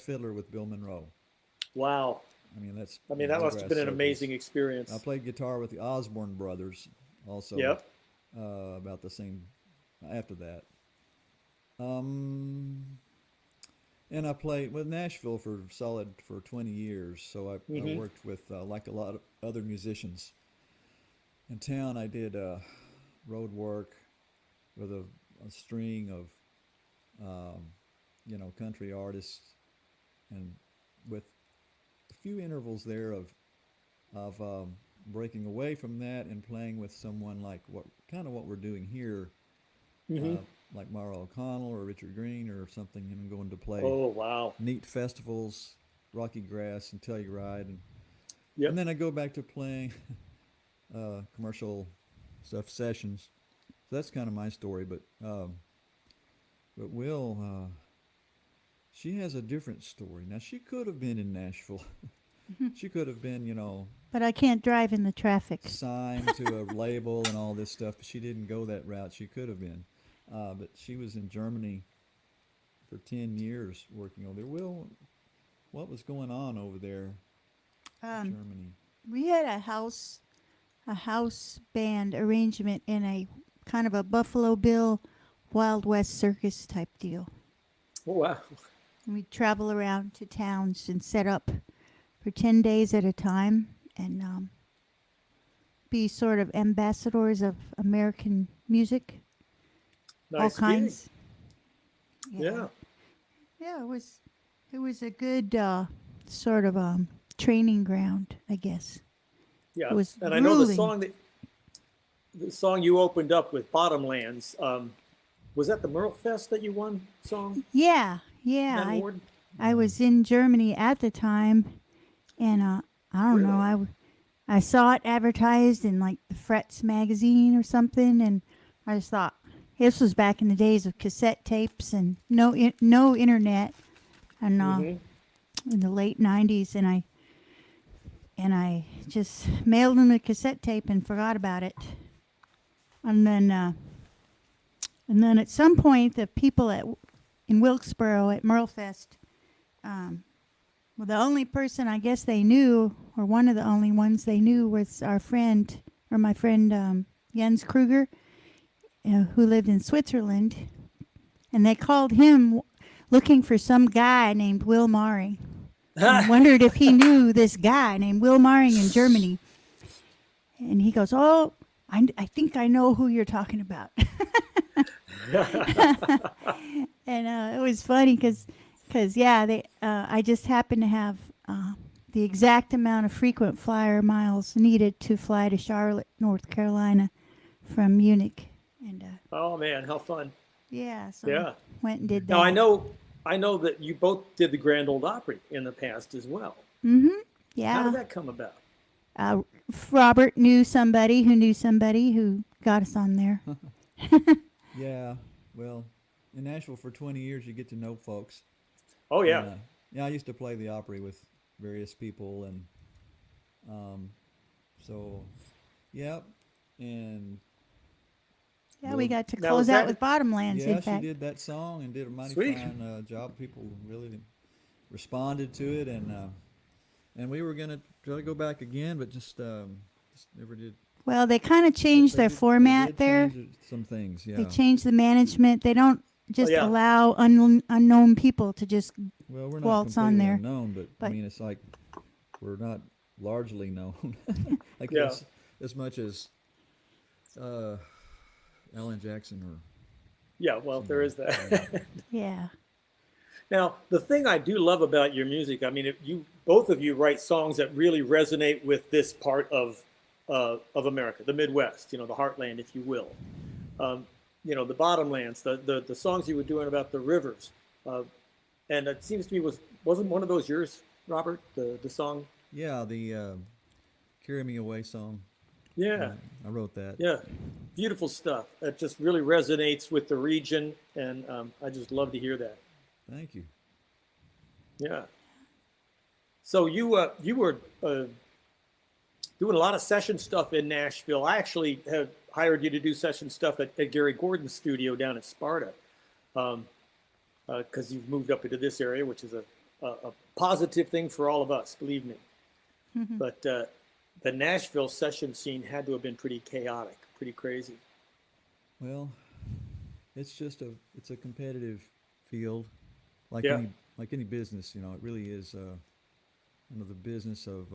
S2: fiddler with Bill Monroe.
S5: Wow.
S2: I mean, that's.
S5: That must have been an amazing experience.
S2: I played guitar with the Osborne brothers also.
S5: Yep.
S2: About the same after that. And I played with Nashville for 20 years. So I worked with like a lot of other musicians in town. I did road work with a string of country artists, and with a few intervals there of breaking away from that and playing with someone like what we're doing here, like Mara O'Connell or Richard Green or something, and going to play
S5: Oh, wow.
S2: neat festivals, Rocky Grass and Telluride, and
S5: Yep.
S2: and then I go back to playing commercial stuff, sessions. So that's kind of my story, but Will, she has a different story. Now, she could have been in Nashville. She could have been,
S3: But I can't drive in the traffic.
S2: signed to a label and all this stuff, but she didn't go that route. She could have been. But she was in Germany for 10 years working over there. Will, what was going on over there in Germany?
S3: We had a house band arrangement in a kind of a Buffalo Bill Wild West circus type deal.
S5: Oh, wow.
S3: And we'd travel around to towns and set up for 10 days at a time and be sort of ambassadors of American music,
S5: Nice
S3: all
S5: gig.
S3: kinds.
S5: Yeah.
S3: Yeah, it was a good sort of training ground, I guess.
S5: Yeah.
S3: It was
S5: And I know the
S3: grueling.
S5: song you opened up with, Bottomlands, was that the Merlefest that you won song?
S3: Yeah.
S5: That
S3: I
S5: award?
S3: I was in Germany at the time, and I don't know. I saw it advertised in like the Frets magazine or something, and I just thought this was back in the days of cassette tapes and no internet. and
S5: Mm-hmm.
S3: in the late '90s, and I just mailed him a cassette tape and forgot about it. And then at some point, the people in Wilkesboro at Merlefest, well, the only person I guess they knew, or one of the only ones they knew, was my friend Jens Kruger, who lived in Switzerland, and they called him looking for some guy named Wil Maring. And wondered if he knew this guy named Wil Maring in Germany. And he goes, "Oh, I think I know who you're talking about." And it was funny because I just happened to have the exact amount of frequent flyer miles needed to fly to Charlotte, North Carolina, from Munich. And
S5: Oh man, how fun!
S3: yeah, so
S5: Yeah.
S3: went and did that.
S5: Now I know that you both did the Grand Ole Opry in the past as well.
S3: Mm-hmm.
S5: How
S3: Yeah.
S5: did that come about?
S3: Robert knew somebody who got us on there.
S2: Yeah, well, in Nashville for 20 years, you get to know folks.
S5: Oh yeah.
S2: Yeah, I used to play the Opry with various people, and so, yep, and
S3: Yeah, we got to
S5: Now,
S3: close
S5: was
S3: out
S5: that-
S3: with Bottomlands,
S2: yeah,
S3: in
S2: she
S3: fact.
S2: did that song and did a mighty
S5: Sweet.
S2: fine job. People really responded to it, and we were gonna try to go back again, but just never did.
S3: Well, they kind of changed their
S2: They
S3: format
S2: did
S3: there.
S2: change some things, yeah.
S3: They changed the management. They don't just
S5: yeah.
S3: allow unknown people to just.
S2: Well, we're not
S3: waltz on
S2: completely
S3: there,
S2: unknown, but I
S3: but-
S2: mean, it's like we're not largely known, like
S5: Yeah.
S2: as much as Alan Jackson or.
S5: Yeah, well, there is that.
S3: Yeah.
S5: Now, the thing I do love about your music, I mean, if both of you write songs that really resonate with this part of America, the Midwest, the heartland, if you will. The bottomlands, the songs you were doing about the rivers, and it seems to me wasn't one of those yours, Robert? The song.
S2: Yeah, the "Carry Me Away" song.
S5: Yeah.
S2: I wrote that.
S5: Yeah, beautiful stuff. It just really resonates with the region, and I just love to hear that.
S2: Thank you.
S5: Yeah. So you were doing a lot of session stuff in Nashville. I actually have hired you to do session stuff at Gary Gordon's studio down at Sparta, because you've moved up into this area, which is a positive thing for all of us, believe me.
S3: Mm-hmm.
S5: But the Nashville session scene had to have been pretty chaotic, pretty crazy.
S2: Well, it's a competitive field, like
S5: Yeah.
S2: any business. It really is. The business of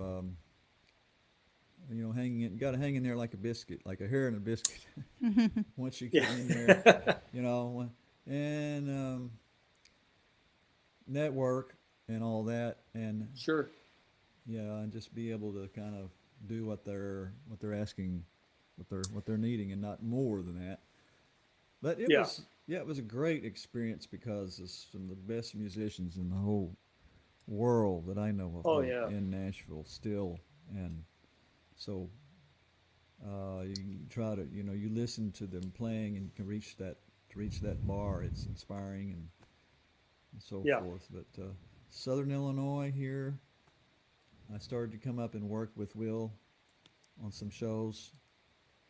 S2: hanging in. You got to hang in there like a biscuit, like a hair in a biscuit. Once you get
S5: Yeah.
S2: in there, and network and all that, and
S5: Sure.
S2: yeah, and just be able to kind of do what they're asking, what they're needing, and not more than that. But it was a great experience because of some of the best musicians in the whole world that I know of
S5: Oh, yeah.
S2: in Nashville still, and so you try to you listen to them playing and you can reach that bar. It's inspiring and so
S5: Yeah.
S2: forth. But Southern Illinois here, I started to come up and work with Wil on some shows,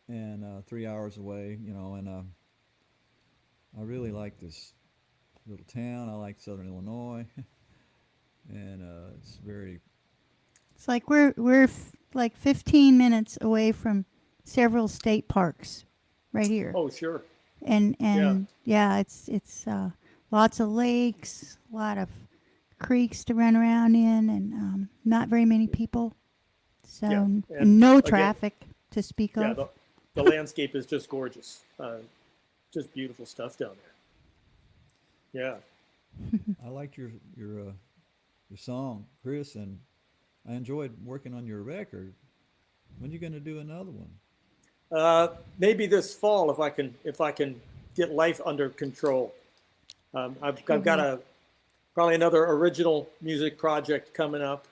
S2: and 3 hours away, and I really like this little town. I like Southern Illinois, and it's very.
S3: It's like we're like 15 minutes away from several state parks, right here.
S5: Oh, sure.
S3: And yeah, it's lots of lakes, a lot of creeks to run around in, and not very many people. So
S5: Yeah,
S3: and
S5: and
S3: no
S5: again-
S3: traffic to speak
S5: Yeah,
S3: of.
S5: the landscape is just gorgeous. Just beautiful stuff down there. Yeah.
S2: I liked your song, Chris, and I enjoyed working on your record. When you going to do another one?
S5: Maybe this fall if I can get life under control. I've got probably another original music project coming up.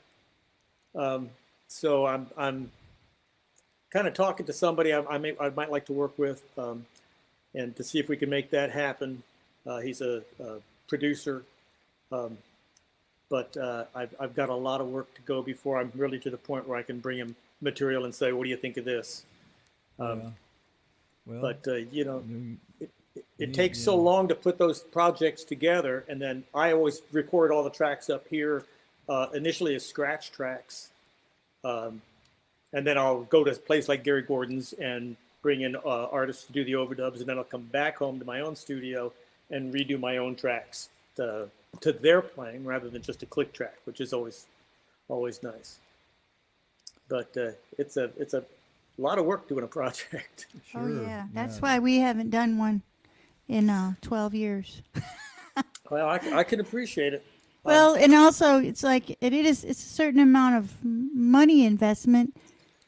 S5: So I'm kind of talking to somebody I might like to work with, and to see if we can make that happen. He's a producer, but I've got a lot of work to go before I'm really to the point where I can bring him material and say, what do you think of this?
S2: Yeah. Well,
S5: But,
S2: you-
S5: it takes so long to put those projects together, and then I always record all the tracks up here, initially as scratch tracks. And then I'll go to a place like Gary Gordon's and bring in artists to do the overdubs, and then I'll come back home to my own studio and redo my own tracks to their playing rather than just a click track, which is always nice. But it's a lot of work doing a project.
S3: Oh
S2: sure,
S3: yeah, that's why we haven't done one in 12 years.
S5: Well, I can appreciate it.
S3: Well, and also it's like it's a certain amount of money investment,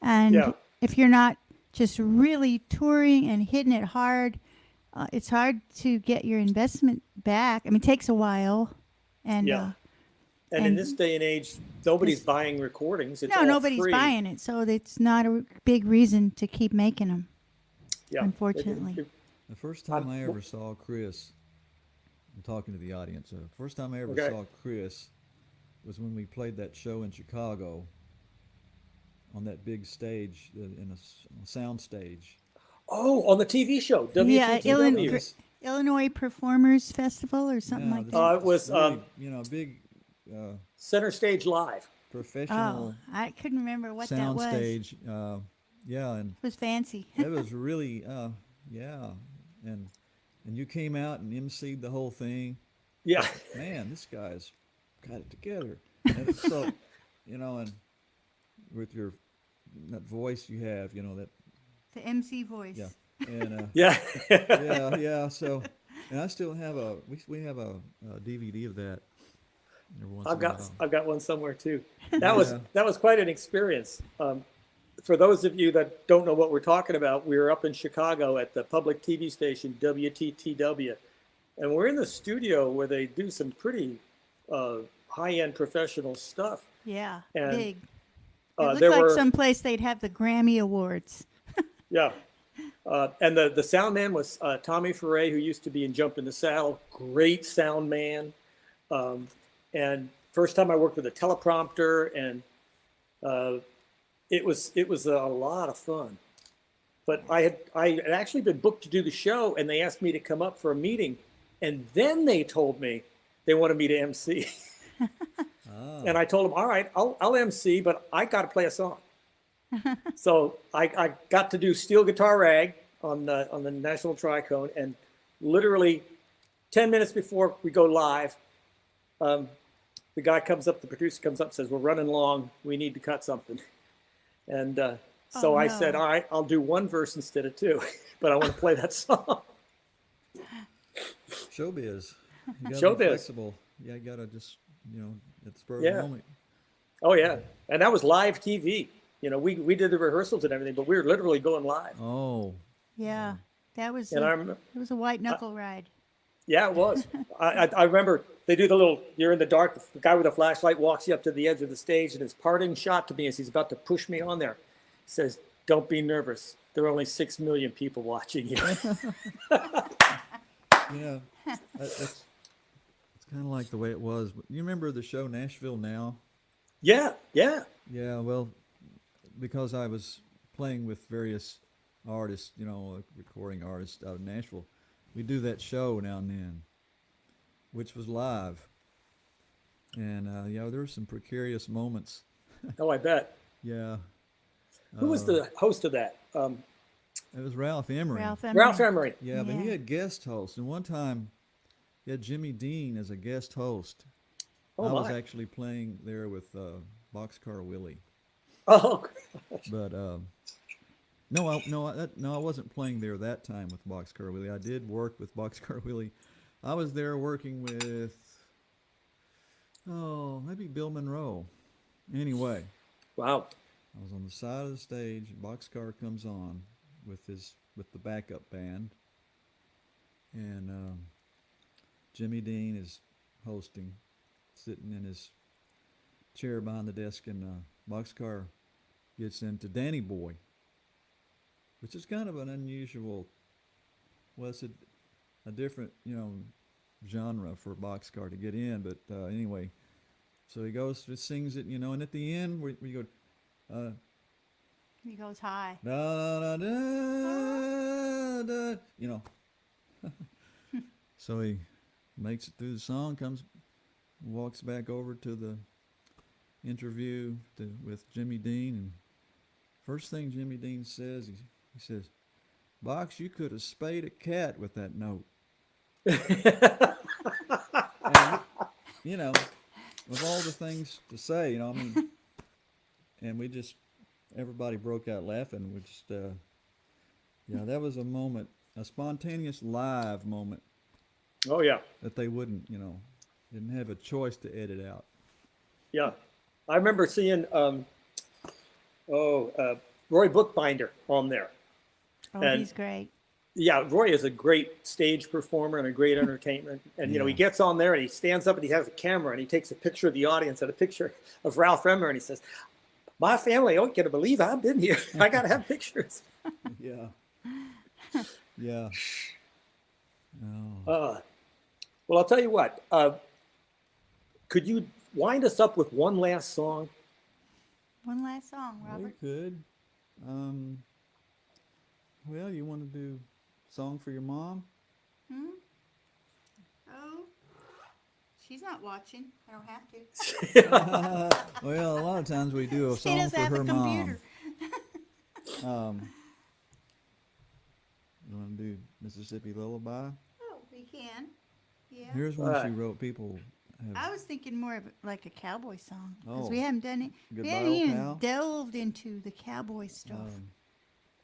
S3: and
S5: Yeah.
S3: if you're not just really touring and hitting it hard, it's hard to get your investment back. I mean, it takes a while, and
S5: Yeah. And in this day and age, nobody's buying recordings. It's
S3: no,
S5: all
S3: nobody's
S5: free.
S3: buying it, so it's not a big reason to keep making them.
S5: Yeah.
S3: Unfortunately.
S2: The first time I ever saw Chris, I'm talking to the audience. First time I ever
S5: Okay.
S2: saw Chris was when we played that show in Chicago on that big stage in a sound stage.
S5: Oh, on the TV show, WTTW.
S3: Yeah, Illinois Performers Festival or something like
S2: this
S3: that.
S5: It was
S2: really, big
S5: Center Stage Live.
S2: professional
S3: Oh, I couldn't remember what that
S2: sound
S3: was.
S2: stage. Yeah, and
S3: It was fancy.
S2: that was really yeah, and you came out and emceed the whole thing.
S5: Yeah.
S2: Man, this guy's got it together. And it's so, and with that voice you have, that,
S3: The MC voice.
S2: yeah, and
S5: Yeah.
S2: yeah. So, and I still have we have a DVD of that. Every once in a while.
S5: I've got one somewhere too. That was quite an experience. For those of you that don't know what we're talking about, we were up in Chicago at the public TV station WTTW, and we're in the studio where they do some pretty high-end professional stuff.
S3: Yeah,
S5: And,
S3: big. It looked
S5: there
S3: like
S5: were
S3: someplace they'd have the Grammy Awards.
S5: Yeah. And the sound man was Tommy Foray, who used to be in Jump in the Saddle. Great sound man. And first time I worked with a teleprompter, and it was a lot of fun. But I had actually been booked to do the show, and they asked me to come up for a meeting, and then they told me they wanted me to MC. And I told them, all right, I'll MC, but I got to play a song. So I got to do Steel Guitar Rag on the National Tricone, and literally 10 minutes before we go live, the guy comes up, the producer comes up and says, we're running long, we need to cut something. And so I said, all right, I'll do one verse instead of two, but I want to play that song.
S2: Showbiz. You gotta
S5: Showbiz.
S2: be flexible. Yeah, you gotta just, at the spur of the moment.
S5: Oh yeah, and that was live TV. We did the rehearsals and everything, but we were literally going live.
S2: Oh.
S3: Yeah, that was.
S5: And
S3: It was a white knuckle ride.
S5: Yeah, it was. I remember they do the little, you're in the dark, the guy with a flashlight walks you up to the edge of the stage, and his parting shot to me as he's about to push me on there says, don't be nervous. There are only 6 million people watching you.
S2: Yeah. It's kind of like the way it was. You remember the show Nashville Now?
S5: Yeah.
S2: Yeah, well, because I was playing with various artists, recording artists out of Nashville, we do that show now and then, which was live. And, there were some precarious moments.
S5: Oh, I bet.
S2: Yeah.
S5: Who was the host of that?
S2: It was Ralph Emery.
S5: Ralph Emery.
S2: Yeah, but he had guest hosts. And one time, he had Jimmy Dean as a guest host.
S5: Oh,
S2: I was
S5: my.
S2: actually playing there with Boxcar Willie.
S5: Oh,
S2: But no, I wasn't playing there that time with Boxcar Willie. I did work with Boxcar Willie. I was there working with, maybe Bill Monroe. Anyway,
S5: wow.
S2: I was on the side of the stage. Boxcar comes on with the backup band, and Jimmy Dean is hosting, sitting in his chair behind the desk, and Boxcar gets into Danny Boy, which is kind of an unusual, it's a different, genre for Boxcar to get in, but anyway, So he goes, just sings it, and at the end we go,
S3: He goes high.
S2: da da da da, So he makes it through the song, walks back over to the interview with Jimmy Dean, and first thing Jimmy Dean says, he says, "Box, you could have spayed a cat with that note." And, with all the things to say, and everybody broke out laughing. We just, that was a moment, a spontaneous live moment.
S5: Oh yeah.
S2: That they wouldn't, didn't have a choice to edit out.
S5: Yeah. I remember seeing, Roy Bookbinder on there.
S3: Oh,
S5: And-
S3: he's great.
S5: Yeah, Roy is a great stage performer and a great entertainment. And, he gets on there and he stands up and he has a camera and he takes a picture of the audience and a picture of Ralph Remmer and he says, "My family, oh, can you believe I've been here? I got to have pictures."
S2: Yeah. Yeah. No.
S5: Well, I'll tell you what. Could you wind us up with one last song?
S3: One last song, Robert.
S2: We could. Well, you want to do Song for Your Mom?
S3: Oh, she's not watching. I don't have to.
S2: Well, a lot of times we do a
S3: She
S2: song
S3: doesn't
S2: for
S3: have
S2: her
S3: a
S2: mom.
S3: computer.
S2: You want to do Mississippi Lullaby?
S3: Oh, we can. Yeah.
S2: Here's one she
S5: Right.
S2: wrote. People
S3: I
S2: have
S3: was thinking more of like a cowboy song because
S2: Oh.
S3: we haven't done it. We
S2: Goodbye,
S3: haven't
S2: Old
S3: even
S2: Pal.
S3: delved into the cowboy stuff.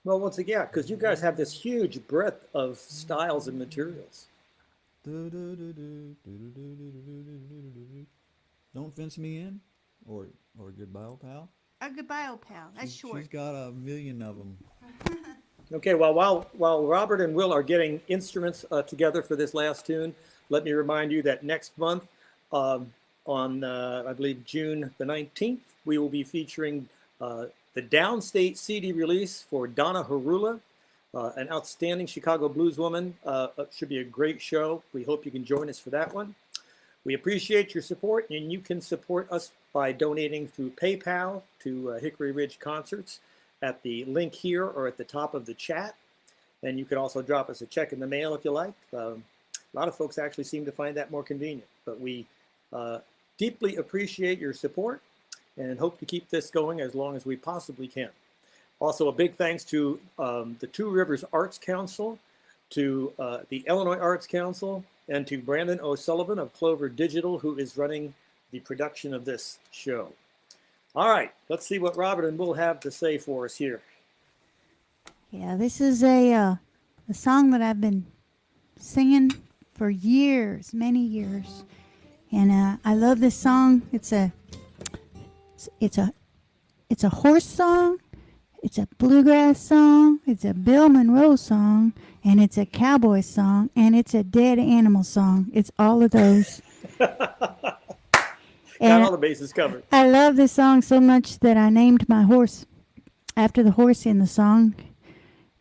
S5: Well, once again, because you guys have this huge breadth of styles and materials.
S2: Don't Fence Me In, or Goodbye Old Pal.
S3: Goodbye, old pal. That's short.
S2: She's got a million of them.
S5: Okay, well, while Robert and Will are getting instruments together for this last tune, let me remind you that next month, on I believe June the 19th, we will be featuring the Downstate CD release for Donna Harula, an outstanding Chicago blues woman. It should be a great show. We hope you can join us for that one. We appreciate your support, and you can support us by donating through PayPal to Hickory Ridge Concerts at the link here or at the top of the chat. And you can also drop us a check in the mail if you like. A lot of folks actually seem to find that more convenient, but we deeply appreciate your support and hope to keep this going as long as we possibly can. Also, a big thanks to the Two Rivers Arts Council, to the Illinois Arts Council, and to Brandon O'Sullivan of Clover Digital, who is running the production of this show. All right, let's see what Robert and Will have to say for us here.
S3: Yeah, this is a song that I've been singing for years, many years, and I love this song. It's a horse song, it's a bluegrass song, it's a Bill Monroe song, and it's a cowboy song, and it's a dead animal song. It's all of those.
S5: Got all the bases covered.
S3: I love this song so much that I named my horse after the horse in the song,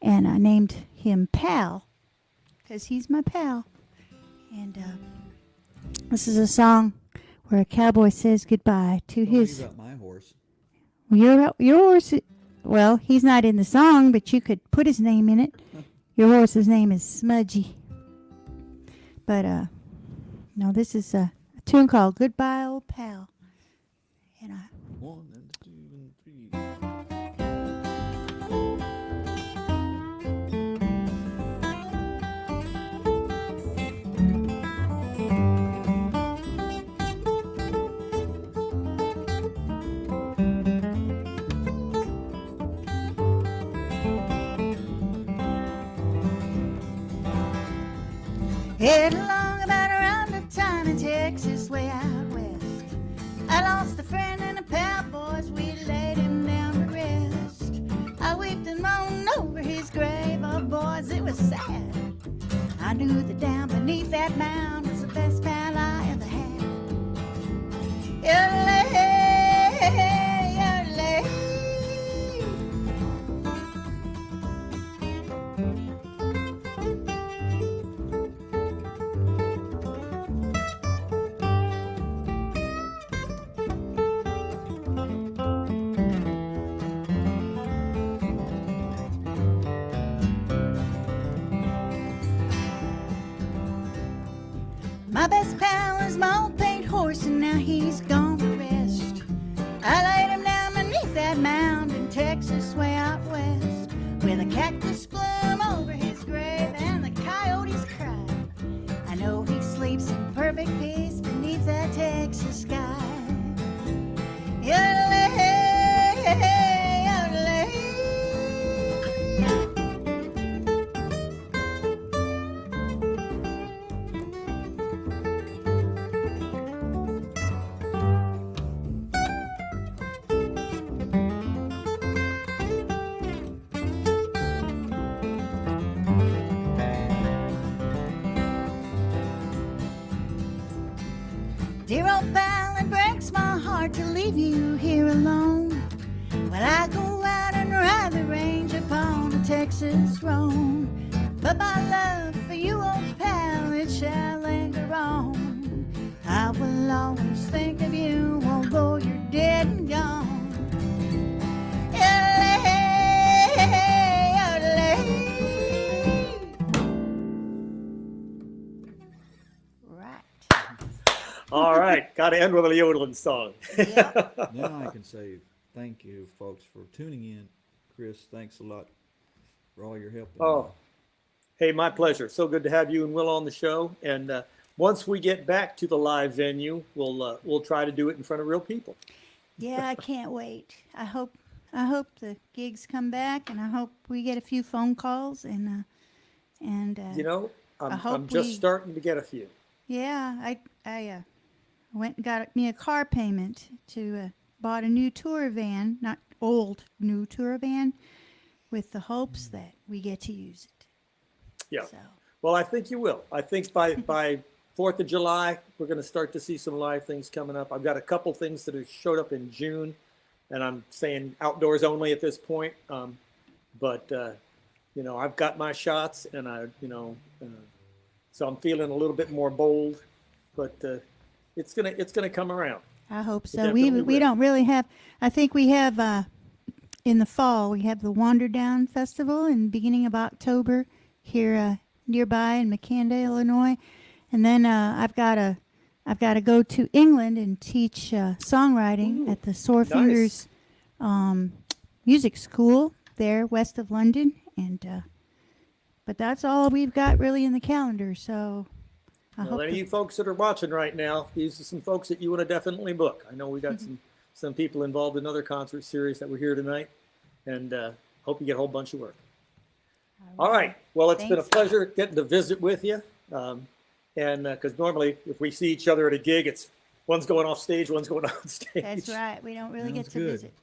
S3: and I named him Pal because he's my pal. And this is a song where a cowboy says goodbye to his.
S2: You got my horse.
S3: Your horse. Well, he's not in the song, but you could put his name in it. Your horse's name is Smudgy. But no, this is a tune called "Goodbye, Old Pal." And
S2: 1 and 2 and 3.
S3: head along about around the time in Texas, way out west. I lost a friend and a pal, boys, we laid him down to rest. I wept and moaned over his grave, oh boys, it was sad. I knew that down beneath that mound was the best pal I ever had. my old paint horse, and now he's gone to rest. I laid him down beneath that mound in Texas, way out west, with a cactus bloom over his grave and the coyotes cry. I know he sleeps in perfect peace beneath that Texas sky. Dear old pal, it breaks my heart to leave you here alone, but I go out and ride the range upon the Texas roam. But my love for you, old pal, it shall linger on. I will always think of you, although you're dead and gone.
S5: All right, got to end with a yodeling song.
S2: Now I can say thank you, folks, for tuning in. Chris, thanks a lot for all your help.
S5: Oh, hey, my pleasure. So good to have you and Will on the show. And once we get back to the live venue, we'll try to do it in front of real people.
S3: Yeah, I can't wait. I hope the gigs come back, and I hope we get a few phone calls and
S5: You know, I'm
S3: hope
S5: just starting to get a few.
S3: yeah, I went and got me a car payment to bought a new tour van, not old, new tour van, with the hopes that we get to use it.
S5: Yeah.
S3: So,
S5: Well, I think you will. I think by 4th of July, we're going to start to see some live things coming up. I've got a couple things that have showed up in June, and I'm saying outdoors only at this point. But you know, I've got my shots, and so I'm feeling a little bit more bold. But it's gonna come around.
S3: I hope
S5: It
S3: so.
S5: definitely
S3: We
S5: will.
S3: don't really have. I think we have in the fall. We have the Wander Down Festival in the beginning of October here nearby in McCanda, Illinois, and then I've got to go to England and teach songwriting at the Sore Fingers Music School there west of London, and but that's all we've got really in the calendar. So I
S5: Well,
S3: hope
S5: any of you folks that are watching right now, these are some folks that you want to definitely book. I know we got some people involved in other concert series that were here tonight, and hope you get a whole bunch of work. All right. Well, it's been a
S3: Thanks.
S5: pleasure getting to visit with you. And because normally if we see each other at a gig, it's one's going off stage, one's going on stage.
S3: that's right. We don't really get
S2: Sounds
S3: to
S2: good.
S3: visit.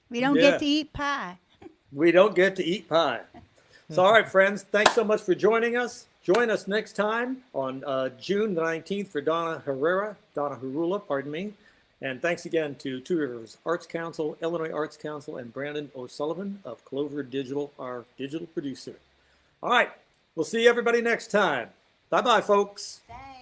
S3: We don't
S5: Yeah.
S3: get to eat pie.
S5: We don't get to eat pie. So, all right, friends, thanks so much for joining us. Join us next time on June the 19th for Donna Harula, pardon me. And thanks again to Two Rivers Arts Council, Illinois Arts Council, and Brandon O'Sullivan of Clover Digital, our digital producer. All right, we'll see everybody next time. Bye-bye, folks.
S3: Thanks.